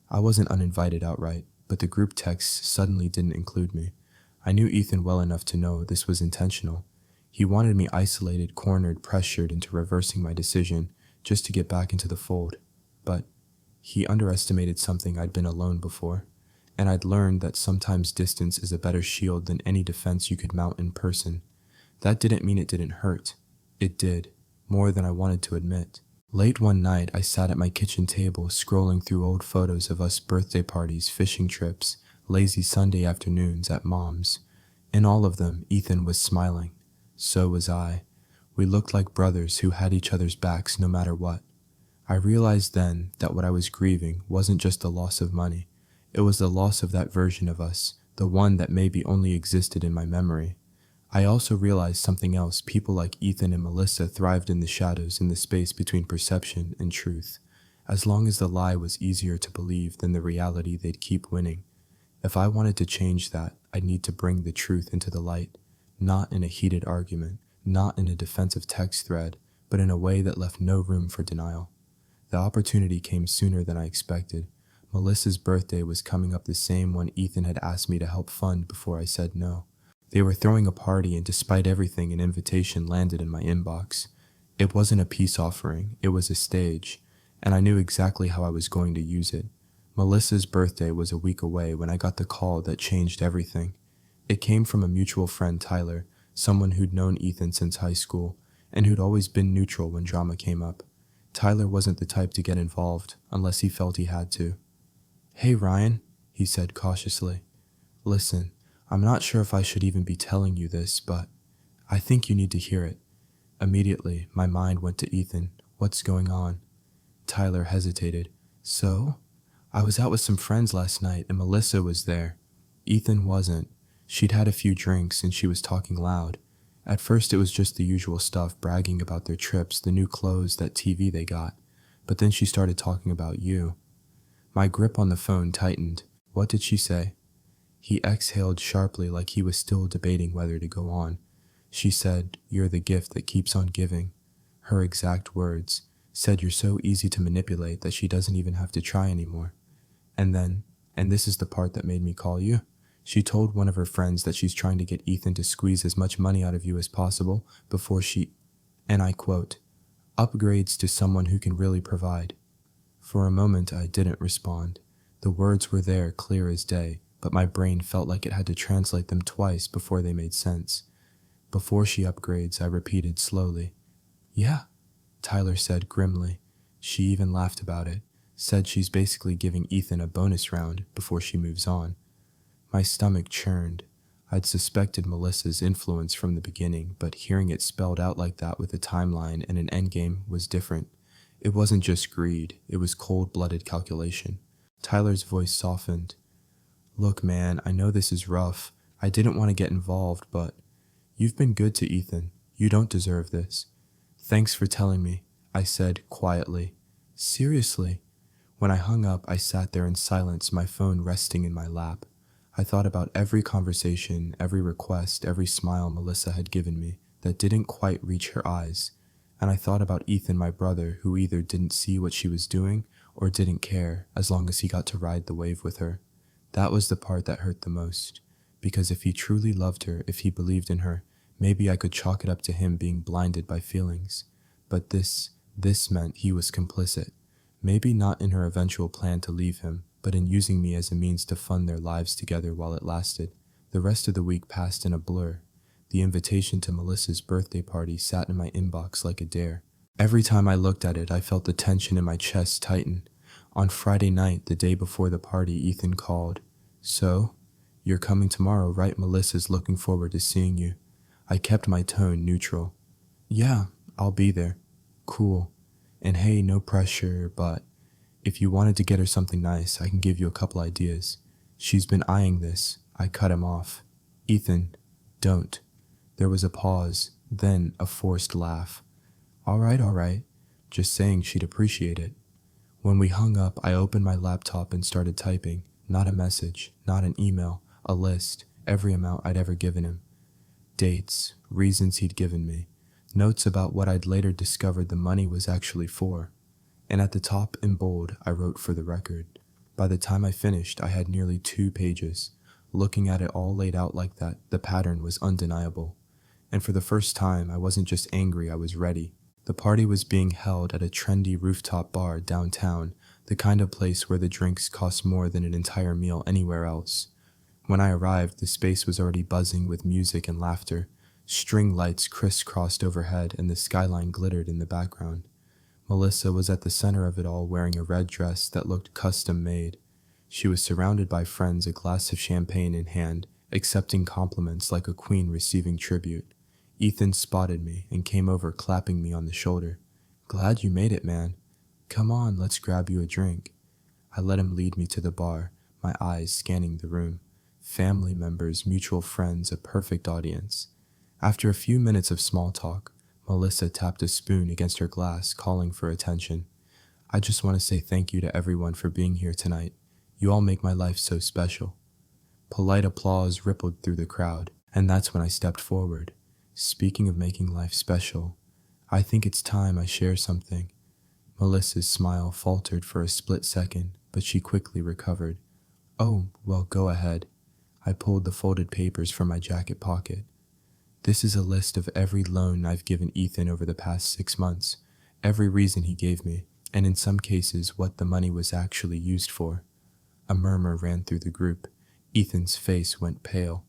I wasn't uninvited outright, but the group texts suddenly didn't include me. I knew Ethan well enough to know this was intentional. He wanted me isolated, cornered, pressured into reversing my decision just to get back into the fold. But he underestimated something I'd been alone before, and I'd learned that sometimes distance is a better shield than any defense you could mount in person. That didn't mean it didn't hurt. It did, more than I wanted to admit. Late one night, I sat at my kitchen table scrolling through old photos of us birthday parties, fishing trips, lazy Sunday afternoons at Mom's. In all of them, Ethan was smiling. So was I. We looked like brothers who had each other's backs no matter what. I realized then that what I was grieving wasn't just the loss of money. It was the loss of that version of us, the one that maybe only existed in my memory. I also realized something else. People like Ethan and Melissa thrived in the shadows, in the space between perception and truth. As long as the lie was easier to believe than the reality, they'd keep winning. If I wanted to change that, I'd need to bring the truth into the light, not in a heated argument, not in a defensive text thread, but in a way that left no room for denial. The opportunity came sooner than I expected. Melissa's birthday was coming up, the same one Ethan had asked me to help fund before I said no. They were throwing a party, and despite everything, an invitation landed in my inbox. It wasn't a peace offering, it was a stage, and I knew exactly how I was going to use it. Melissa's birthday was a week away when I got the call that changed everything. It came from a mutual friend, Tyler, someone who'd known Ethan since high school, and who'd always been neutral when drama came up. Tyler wasn't the type to get involved unless he felt he had to. "Hey Ryan," he said cautiously. "Listen, I'm not sure if I should even be telling you this, but I think you need to hear it." Immediately, my mind went to Ethan. What's going on? Tyler hesitated. "So? I was out with some friends last night and Melissa was there." Ethan wasn't. She'd had a few drinks and she was talking loud. At first it was just the usual stuff, bragging about their trips, the new clothes, that TV they got. But then she started talking about you. My grip on the phone tightened. What did she say? He exhaled sharply, like he was still debating whether to go on. She said, "You're the gift that keeps on giving." Her exact words. Said you're so easy to manipulate that she doesn't even have to try anymore. And then, and this is the part that made me call you, she told one of her friends that she's trying to get Ethan to squeeze as much money out of you as possible before she, and I quote, "upgrades to someone who can really provide." For a moment I didn't respond. The words were there, clear as day, but my brain felt like it had to translate them twice before they made sense. "Before she upgrades," I repeated slowly. "Yeah," Tyler said grimly. She even laughed about it, said she's basically giving Ethan a bonus round before she moves on. My stomach churned. I'd suspected Melissa's influence from the beginning, but hearing it spelled out like that with a timeline and an endgame was different. It wasn't just greed, it was cold-blooded calculation. Tyler's voice softened. "Look, man, I know this is rough. I didn't want to get involved, but you've been good to Ethan. You don't deserve this." "Thanks for telling me," I said quietly. "Seriously?" When I hung up, I sat there in silence, my phone resting in my lap. I thought about every conversation, every request, every smile Melissa had given me that didn't quite reach her eyes. And I thought about Ethan, my brother, who either didn't see what she was doing or didn't care as long as he got to ride the wave with her. That was the part that hurt the most. Because if he truly loved her, if he believed in her, maybe I could chalk it up to him being blinded by feelings. But this meant he was complicit. Maybe not in her eventual plan to leave him, but in using me as a means to fund their lives together while it lasted. The rest of the week passed in a blur. The invitation to Melissa's birthday party sat in my inbox like a dare. Every time I looked at it, I felt the tension in my chest tighten. On Friday night, the day before the party, Ethan called. "So, you're coming tomorrow, right? Melissa's looking forward to seeing you." I kept my tone neutral. "Yeah, I'll be there." "Cool. And hey, no pressure, but if you wanted to get her something nice, I can give you a couple ideas." "She's been eyeing this." I cut him off. "Ethan, don't." There was a pause, then a forced laugh. All right. Just saying she'd appreciate it." When we hung up, I opened my laptop and started typing. Not a message, not an email, a list, every amount I'd ever given him. Dates, reasons he'd given me, notes about what I'd later discovered the money was actually for. And at the top in bold, I wrote "for the record." By the time I finished, I had nearly 2 pages. Looking at it all laid out like that, the pattern was undeniable. And for the first time, I wasn't just angry, I was ready. The party was being held at a trendy rooftop bar downtown, the kind of place where the drinks cost more than an entire meal anywhere else. When I arrived, the space was already buzzing with music and laughter. String lights crisscrossed overhead and the skyline glittered in the background. Melissa was at the center of it all, wearing a red dress that looked custom made. She was surrounded by friends, a glass of champagne in hand, accepting compliments like a queen receiving tribute. Ethan spotted me and came over, clapping me on the shoulder. "Glad you made it, man. Come on, let's grab you a drink." I let him lead me to the bar, my eyes scanning the room. Family members, mutual friends, a perfect audience. After a few minutes of small talk, Melissa tapped a spoon against her glass, calling for attention. "I just want to say thank you to everyone for being here tonight. You all make my life so special." Polite applause rippled through the crowd, and that's when I stepped forward. "Speaking of making life special, I think it's time I share something." Melissa's smile faltered for a split second, but she quickly recovered. "Oh, well, go ahead." I pulled the folded papers from my jacket pocket. "This is a list of every loan I've given Ethan over the past 6 months, every reason he gave me, and in some cases what the money was actually used for." A murmur ran through the group. Ethan's face went pale.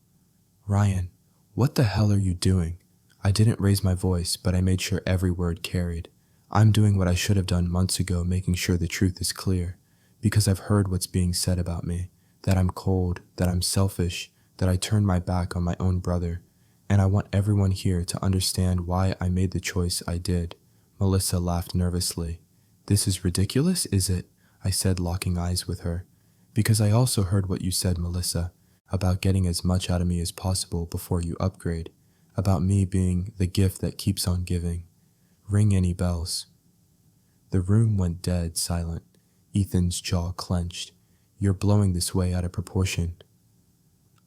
"Ryan, what the hell are you doing?" I didn't raise my voice, but I made sure every word carried. "I'm doing what I should have done months ago, making sure the truth is clear. Because I've heard what's being said about me, that I'm cold, that I'm selfish, that I turned my back on my own brother. And I want everyone here to understand why I made the choice I did." Melissa laughed nervously. "This is ridiculous, is it?" I said, locking eyes with her. "Because I also heard what you said, Melissa, about getting as much out of me as possible before you upgrade, about me being the gift that keeps on giving. Ring any bells?" The room went dead silent. Ethan's jaw clenched. "You're blowing this way out of proportion."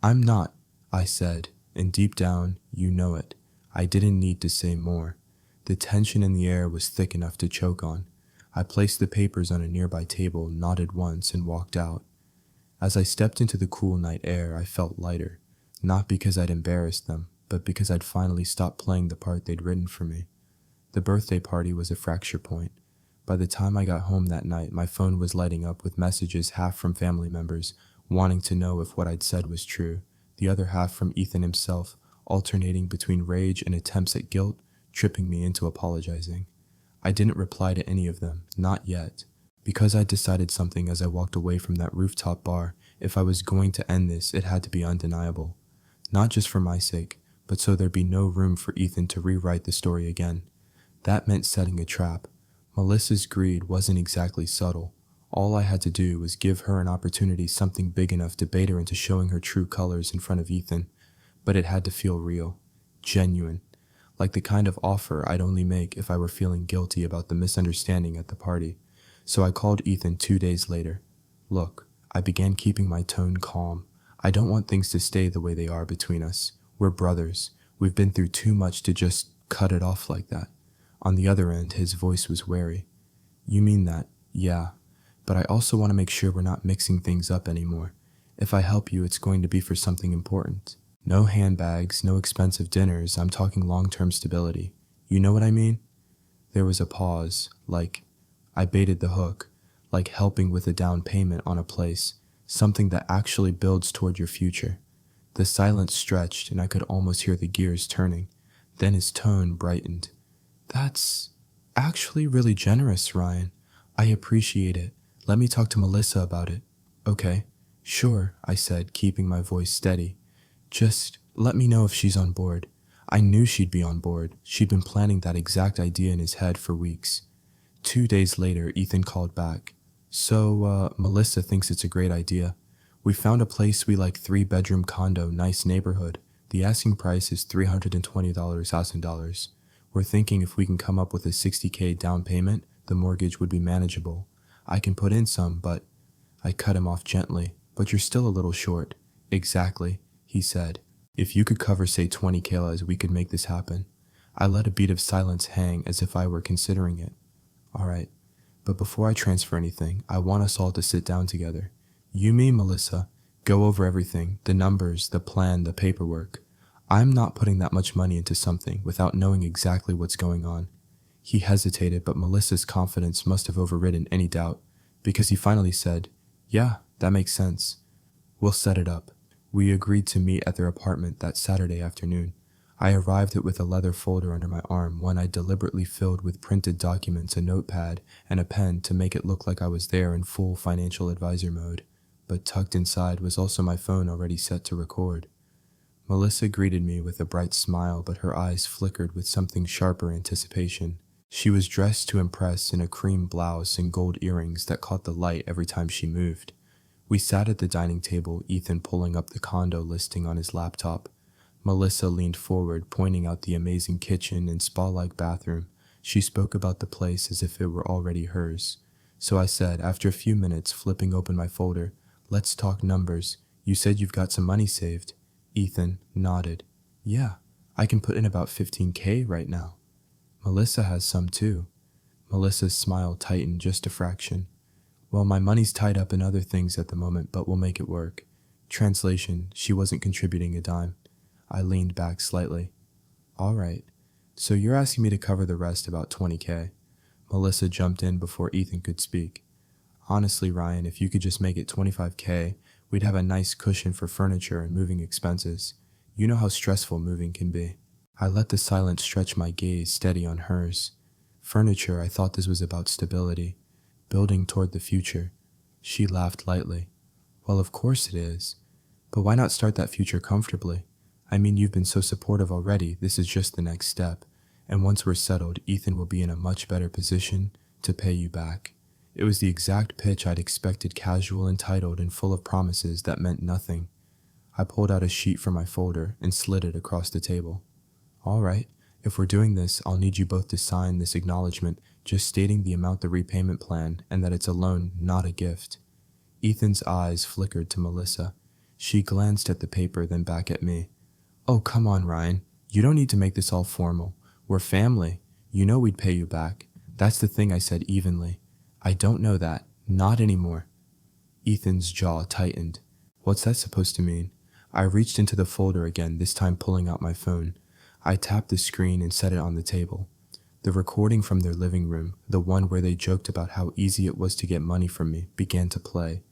"I'm not," I said, and deep down, you know it. I didn't need to say more. The tension in the air was thick enough to choke on. I placed the papers on a nearby table, nodded once, and walked out. As I stepped into the cool night air, I felt lighter, not because I'd embarrassed them, but because I'd finally stopped playing the part they'd written for me. The birthday party was a fracture point. By the time I got home that night, my phone was lighting up with messages, half from family members, wanting to know if what I'd said was true, the other half from Ethan himself, alternating between rage and attempts at guilt, tripping me into apologizing. I didn't reply to any of them, not yet, because I'd decided something as I walked away from that rooftop bar. If I was going to end this, it had to be undeniable. Not just for my sake, but so there'd be no room for Ethan to rewrite the story again. That meant setting a trap. Melissa's greed wasn't exactly subtle. All I had to do was give her an opportunity, something big enough to bait her into showing her true colors in front of Ethan. But it had to feel real, genuine, like the kind of offer I'd only make if I were feeling guilty about the misunderstanding at the party. So I called Ethan 2 days later. "Look," I began, keeping my tone calm. "I don't want things to stay the way they are between us. We're brothers. We've been through too much to just cut it off like that." On the other end, his voice was wary. "You mean that? Yeah. But I also want to make sure we're not mixing things up anymore. If I help you, it's going to be for something important. No handbags, no expensive dinners. I'm talking long-term stability. You know what I mean?" There was a pause, I baited the hook, like helping with a down payment on a place, something that actually builds toward your future. The silence stretched, and I could almost hear the gears turning. Then his tone brightened. "That's actually really generous, Ryan. I appreciate it. Let me talk to Melissa about it. Okay. Sure, I said, keeping my voice steady. Just let me know if she's on board. I knew she'd be on board. She'd been planning that exact idea in his head for weeks. 2 days later, Ethan called back. So, Melissa thinks it's a great idea. We found a place we like, 3-bedroom condo, nice neighborhood. The asking price is $320 Austin dollars. We're thinking if we can come up with a $60K down payment, the mortgage would be manageable. I can put in some, but I cut him off gently. But you're still a little short. Exactly, he said. If you could cover, say, 20K, we could make this happen. I let a beat of silence hang as if I were considering it. All right, but before I transfer anything, I want us all to sit down together. You, me, Melissa, go over everything, the numbers, the plan, the paperwork. I'm not putting that much money into something without knowing exactly what's going on. He hesitated, but Melissa's confidence must have overridden any doubt, because he finally said, yeah, that makes sense. We'll set it up. We agreed to meet at their apartment that Saturday afternoon. I arrived with a leather folder under my arm, one I deliberately filled with printed documents, a notepad, and a pen to make it look like I was there in full financial advisor mode. But tucked inside was also my phone already set to record. Melissa greeted me with a bright smile, but her eyes flickered with something sharper anticipation. She was dressed to impress in a cream blouse and gold earrings that caught the light every time she moved. We sat at the dining table, Ethan pulling up the condo listing on his laptop. Melissa leaned forward, pointing out the amazing kitchen and spa-like bathroom. She spoke about the place as if it were already hers. So I said, after a few minutes, flipping open my folder, let's talk numbers. You said you've got some money saved. Ethan nodded. Yeah, I can put in about 15K right now. Melissa has some too. Melissa's smile tightened just a fraction. Well, my money's tied up in other things at the moment, but we'll make it work. Translation, she wasn't contributing a dime. I leaned back slightly. All right, so you're asking me to cover the rest, about 20K. Melissa jumped in before Ethan could speak. Honestly, Ryan, if you could just make it 25K, we'd have a nice cushion for furniture and moving expenses. You know how stressful moving can be. I let the silence stretch my gaze steady on hers. Furniture, I thought this was about stability, building toward the future. She laughed lightly. Well, of course it is. But why not start that future comfortably? I mean, you've been so supportive already, this is just the next step. And once we're settled, Ethan will be in a much better position to pay you back. It was the exact pitch I'd expected, casual, entitled, and full of promises that meant nothing. I pulled out a sheet from my folder and slid it across the table. All right, if we're doing this, I'll need you both to sign this acknowledgement, just stating the amount, the repayment plan, and that it's a loan, not a gift. Ethan's eyes flickered to Melissa. She glanced at the paper, then back at me. Oh, come on, Ryan. You don't need to make this all formal. We're family. You know we'd pay you back. That's the thing, I said evenly. I don't know that. Not anymore. Ethan's jaw tightened. What's that supposed to mean? I reached into the folder again, this time pulling out my phone. I tapped the screen and set it on the table. The recording from their living room, the one where they joked about how easy it was to get money from me, began to play.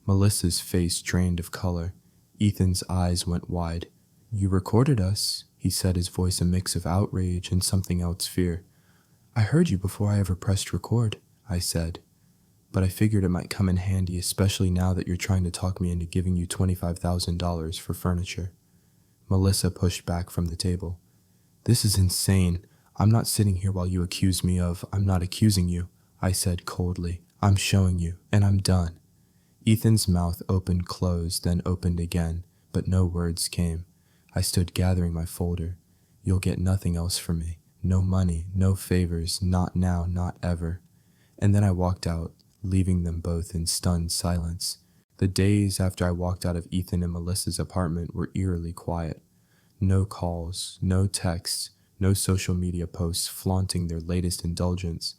Melissa's face drained of color. Ethan's eyes went wide. You recorded us, he said, his voice a mix of outrage and something else, fear. I heard you before I ever pressed record, I said. But I figured it might come in handy, especially now that you're trying to talk me into giving you $25,000 for furniture. Melissa pushed back from the table. This is insane. I'm not sitting here while you accuse me of, I'm not accusing you, I said coldly. I'm showing you, and I'm done. Ethan's mouth opened, closed, then opened again, but no words came. I stood gathering my folder. You'll get nothing else from me. No money, no favors, not now, not ever. And then I walked out, leaving them both in stunned silence. The days after I walked out of Ethan and Melissa's apartment were eerily quiet. No calls, no texts, no social media posts flaunting their latest indulgence.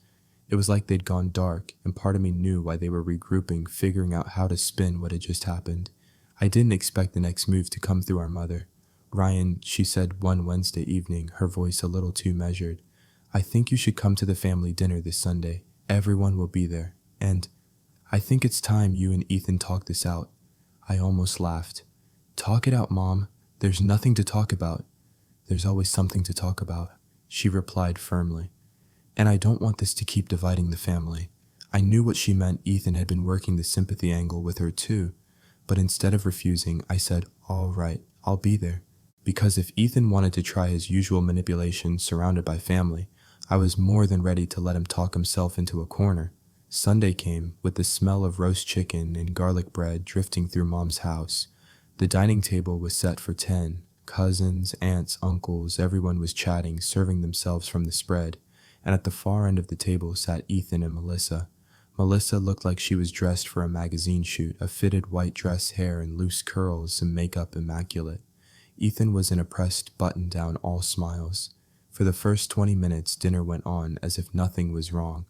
It was like they'd gone dark, and part of me knew why they were regrouping, figuring out how to spin what had just happened. I didn't expect the next move to come through our mother. Ryan, she said one Wednesday evening, her voice a little too measured, I think you should come to the family dinner this Sunday. Everyone will be there. And I think it's time you and Ethan talk this out. I almost laughed. Talk it out, Mom. There's nothing to talk about. There's always something to talk about, she replied firmly. And I don't want this to keep dividing the family. I knew what she meant. Ethan had been working the sympathy angle with her too, but instead of refusing, I said, "All right, I'll be there." Because if Ethan wanted to try his usual manipulation surrounded by family, I was more than ready to let him talk himself into a corner. Sunday came, with the smell of roast chicken and garlic bread drifting through Mom's house. The dining table was set for 10. Cousins, aunts, uncles, everyone was chatting, serving themselves from the spread, and at the far end of the table sat Ethan and Melissa. Melissa looked like she was dressed for a magazine shoot, a fitted white dress, hair in loose curls, and makeup immaculate. Ethan was in a pressed button-down, all smiles. For the first 20 minutes, dinner went on as if nothing was wrong.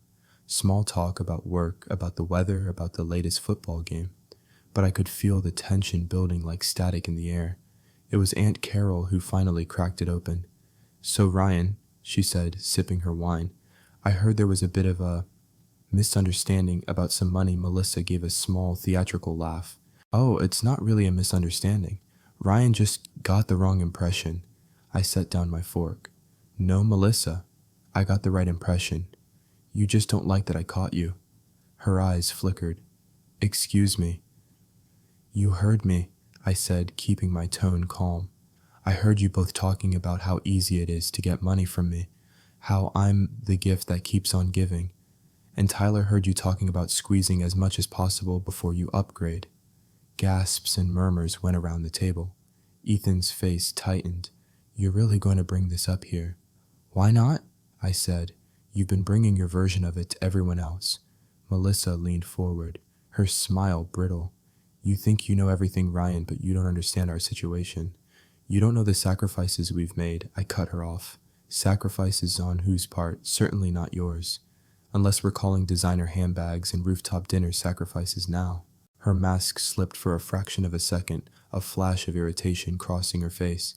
Small talk about work, about the weather, about the latest football game. But I could feel the tension building like static in the air. It was Aunt Carol who finally cracked it open. "So Ryan," she said, sipping her wine, "I heard there was a bit of a misunderstanding about some money." Melissa gave a small theatrical laugh. "Oh, it's not really a misunderstanding. Ryan just got the wrong impression." I set down my fork. "No, Melissa, I got the right impression. You just don't like that I caught you." Her eyes flickered. "Excuse me." "You heard me," I said, keeping my tone calm. "I heard you both talking about how easy it is to get money from me, how I'm the gift that keeps on giving. And Tyler heard you talking about squeezing as much as possible before you upgrade." Gasps and murmurs went around the table. Ethan's face tightened. "You're really going to bring this up here?" "Why not?" I said. "You've been bringing your version of it to everyone else." Melissa leaned forward, her smile brittle. "You think you know everything, Ryan, but you don't understand our situation. You don't know the sacrifices we've made." I cut her off. "Sacrifices on whose part? Certainly not yours. Unless we're calling designer handbags and rooftop dinner sacrifices now." Her mask slipped for a fraction of a second, a flash of irritation crossing her face.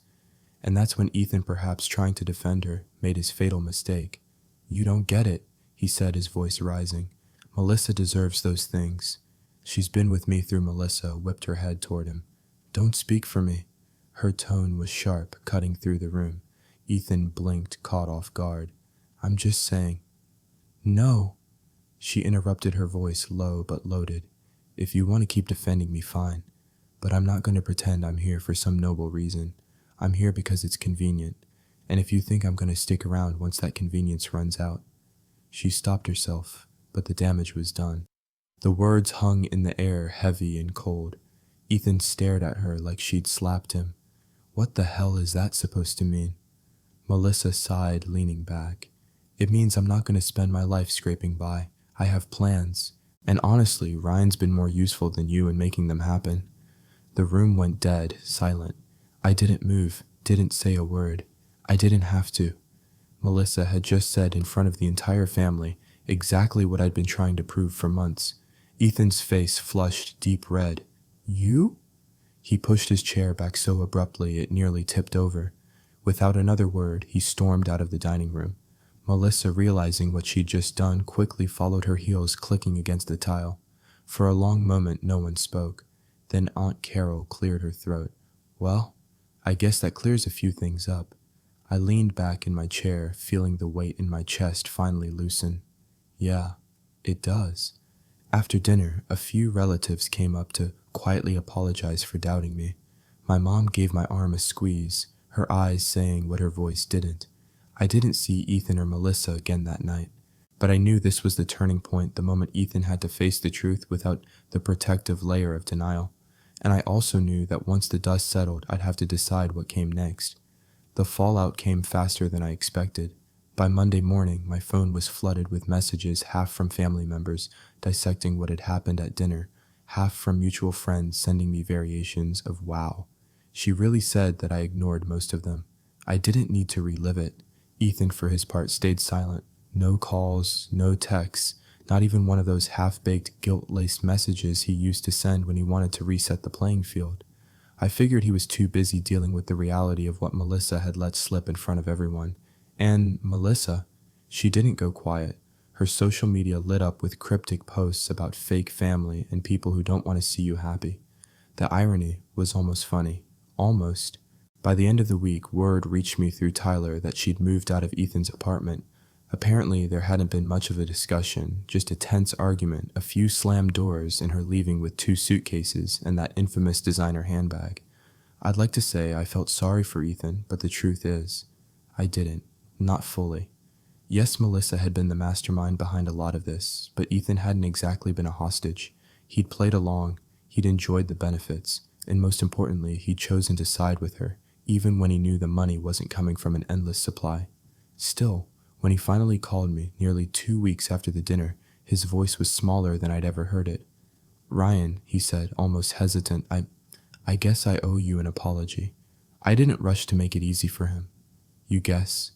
And that's when Ethan, perhaps trying to defend her, made his fatal mistake. "You don't get it," he said, his voice rising. "Melissa deserves those things. She's been with me through." Melissa whipped her head toward him. "Don't speak for me." Her tone was sharp, cutting through the room. Ethan blinked, caught off guard. "I'm just saying." "No." She interrupted, her voice low but loaded. "If you want to keep defending me, fine. But I'm not going to pretend I'm here for some noble reason. I'm here because it's convenient. And if you think I'm going to stick around once that convenience runs out." She stopped herself, but the damage was done. The words hung in the air, heavy and cold. Ethan stared at her like she'd slapped him. "What the hell is that supposed to mean?" Melissa sighed, leaning back. "It means I'm not going to spend my life scraping by. I have plans. And honestly, Ryan's been more useful than you in making them happen." The room went dead, silent. I didn't move, didn't say a word. I didn't have to. Melissa had just said in front of the entire family exactly what I'd been trying to prove for months. Ethan's face flushed deep red. "You?" He pushed his chair back so abruptly it nearly tipped over. Without another word, he stormed out of the dining room. Melissa, realizing what she'd just done, quickly followed, her heels clicking against the tile. For a long moment, no one spoke. Then Aunt Carol cleared her throat. "Well, I guess that clears a few things up." I leaned back in my chair, feeling the weight in my chest finally loosen. "Yeah, it does." After dinner, a few relatives came up to quietly apologize for doubting me. My mom gave my arm a squeeze, her eyes saying what her voice didn't. I didn't see Ethan or Melissa again that night, but I knew this was the turning point, the moment Ethan had to face the truth without the protective layer of denial. And I also knew that once the dust settled, I'd have to decide what came next. The fallout came faster than I expected. By Monday morning, my phone was flooded with messages, half from family members dissecting what had happened at dinner, half from mutual friends sending me variations of "wow." She really said that I ignored most of them. I didn't need to relive it. Ethan, for his part, stayed silent. No calls, no texts, not even one of those half-baked, guilt-laced messages he used to send when he wanted to reset the playing field. I figured he was too busy dealing with the reality of what Melissa had let slip in front of everyone. And Melissa, she didn't go quiet. Her social media lit up with cryptic posts about fake family and people who don't want to see you happy. The irony was almost funny. Almost. By the end of the week, word reached me through Tyler that she'd moved out of Ethan's apartment. Apparently, there hadn't been much of a discussion, just a tense argument, a few slammed doors, and her leaving with 2 suitcases and that infamous designer handbag. I'd like to say I felt sorry for Ethan, but the truth is, I didn't. Not fully. Yes, Melissa had been the mastermind behind a lot of this, but Ethan hadn't exactly been a hostage. He'd played along, he'd enjoyed the benefits, and most importantly, he'd chosen to side with her, even when he knew the money wasn't coming from an endless supply. Still, when he finally called me, nearly 2 weeks after the dinner, his voice was smaller than I'd ever heard it. "Ryan," he said, almost hesitant, I guess I owe you an apology. I didn't rush to make it easy for him. You guess?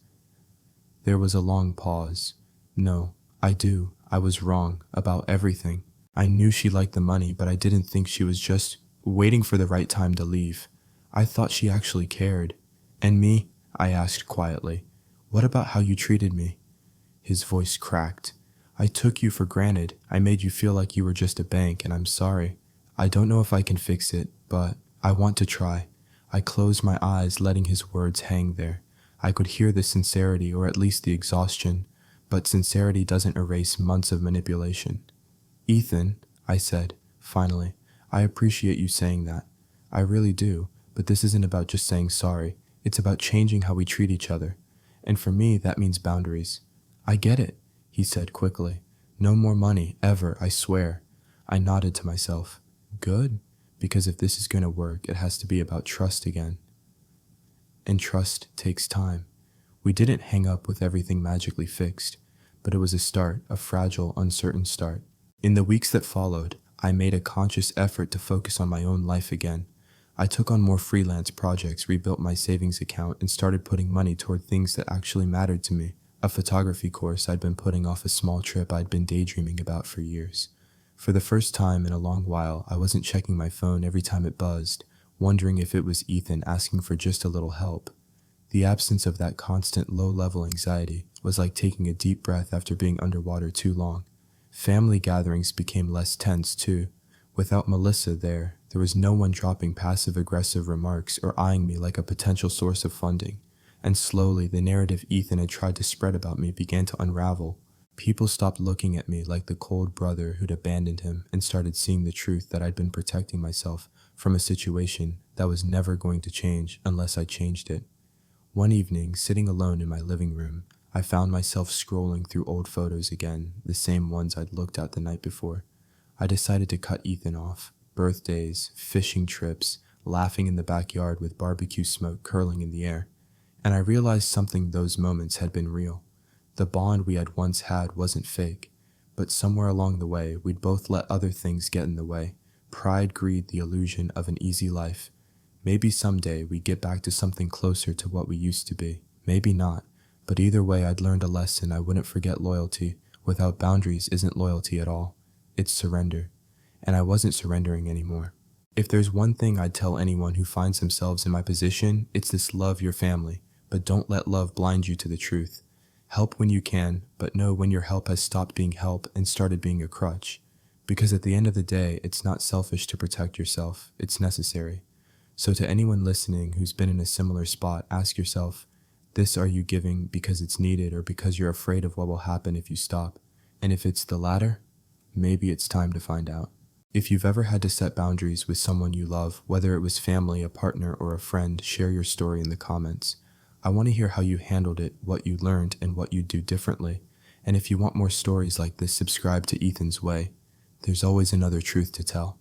There was a long pause. No, I do. I was wrong about everything. I knew she liked the money, but I didn't think she was just waiting for the right time to leave. I thought she actually cared. And me? I asked quietly. What about how you treated me? His voice cracked. I took you for granted. I made you feel like you were just a bank, and I'm sorry. I don't know if I can fix it, but I want to try. I closed my eyes, letting his words hang there. I could hear the sincerity, or at least the exhaustion, but sincerity doesn't erase months of manipulation. Ethan, I said, finally, I appreciate you saying that. I really do, but this isn't about just saying sorry. It's about changing how we treat each other. And for me, that means boundaries. I get it, he said quickly. No more money, ever, I swear. I nodded to myself. Good, because if this is going to work, it has to be about trust again. And trust takes time. We didn't hang up with everything magically fixed, but it was a start, a fragile, uncertain start. In the weeks that followed, I made a conscious effort to focus on my own life again. I took on more freelance projects, rebuilt my savings account, and started putting money toward things that actually mattered to me. A photography course I'd been putting off, a small trip I'd been daydreaming about for years. For the first time in a long while, I wasn't checking my phone every time it buzzed, wondering if it was Ethan asking for just a little help. The absence of that constant low-level anxiety was like taking a deep breath after being underwater too long. Family gatherings became less tense, too. Without Melissa there was no one dropping passive-aggressive remarks or eyeing me like a potential source of funding. And slowly, the narrative Ethan had tried to spread about me began to unravel. People stopped looking at me like the cold brother who'd abandoned him and started seeing the truth that I'd been protecting myself from a situation that was never going to change unless I changed it. One evening, sitting alone in my living room, I found myself scrolling through old photos again, the same ones I'd looked at the night before. I decided to cut Ethan off. Birthdays, fishing trips, laughing in the backyard with barbecue smoke curling in the air. And I realized something those moments had been real. The bond we had once had wasn't fake, but somewhere along the way, we'd both let other things get in the way. Pride, greed, the illusion of an easy life. Maybe someday we'd get back to something closer to what we used to be. Maybe not, but either way I'd learned a lesson I wouldn't forget. Loyalty without boundaries isn't loyalty at all. It's surrender. And I wasn't surrendering anymore. If there's one thing I'd tell anyone who finds themselves in my position, it's this: love your family, but don't let love blind you to the truth. Help when you can, but know when your help has stopped being help and started being a crutch. Because at the end of the day, it's not selfish to protect yourself, it's necessary. So to anyone listening who's been in a similar spot, ask yourself, this are you giving because it's needed or because you're afraid of what will happen if you stop? And if it's the latter, maybe it's time to find out. If you've ever had to set boundaries with someone you love, whether it was family, a partner, or a friend, share your story in the comments. I want to hear how you handled it, what you learned, and what you'd do differently. And if you want more stories like this, subscribe to Ethan's Way. There's always another truth to tell.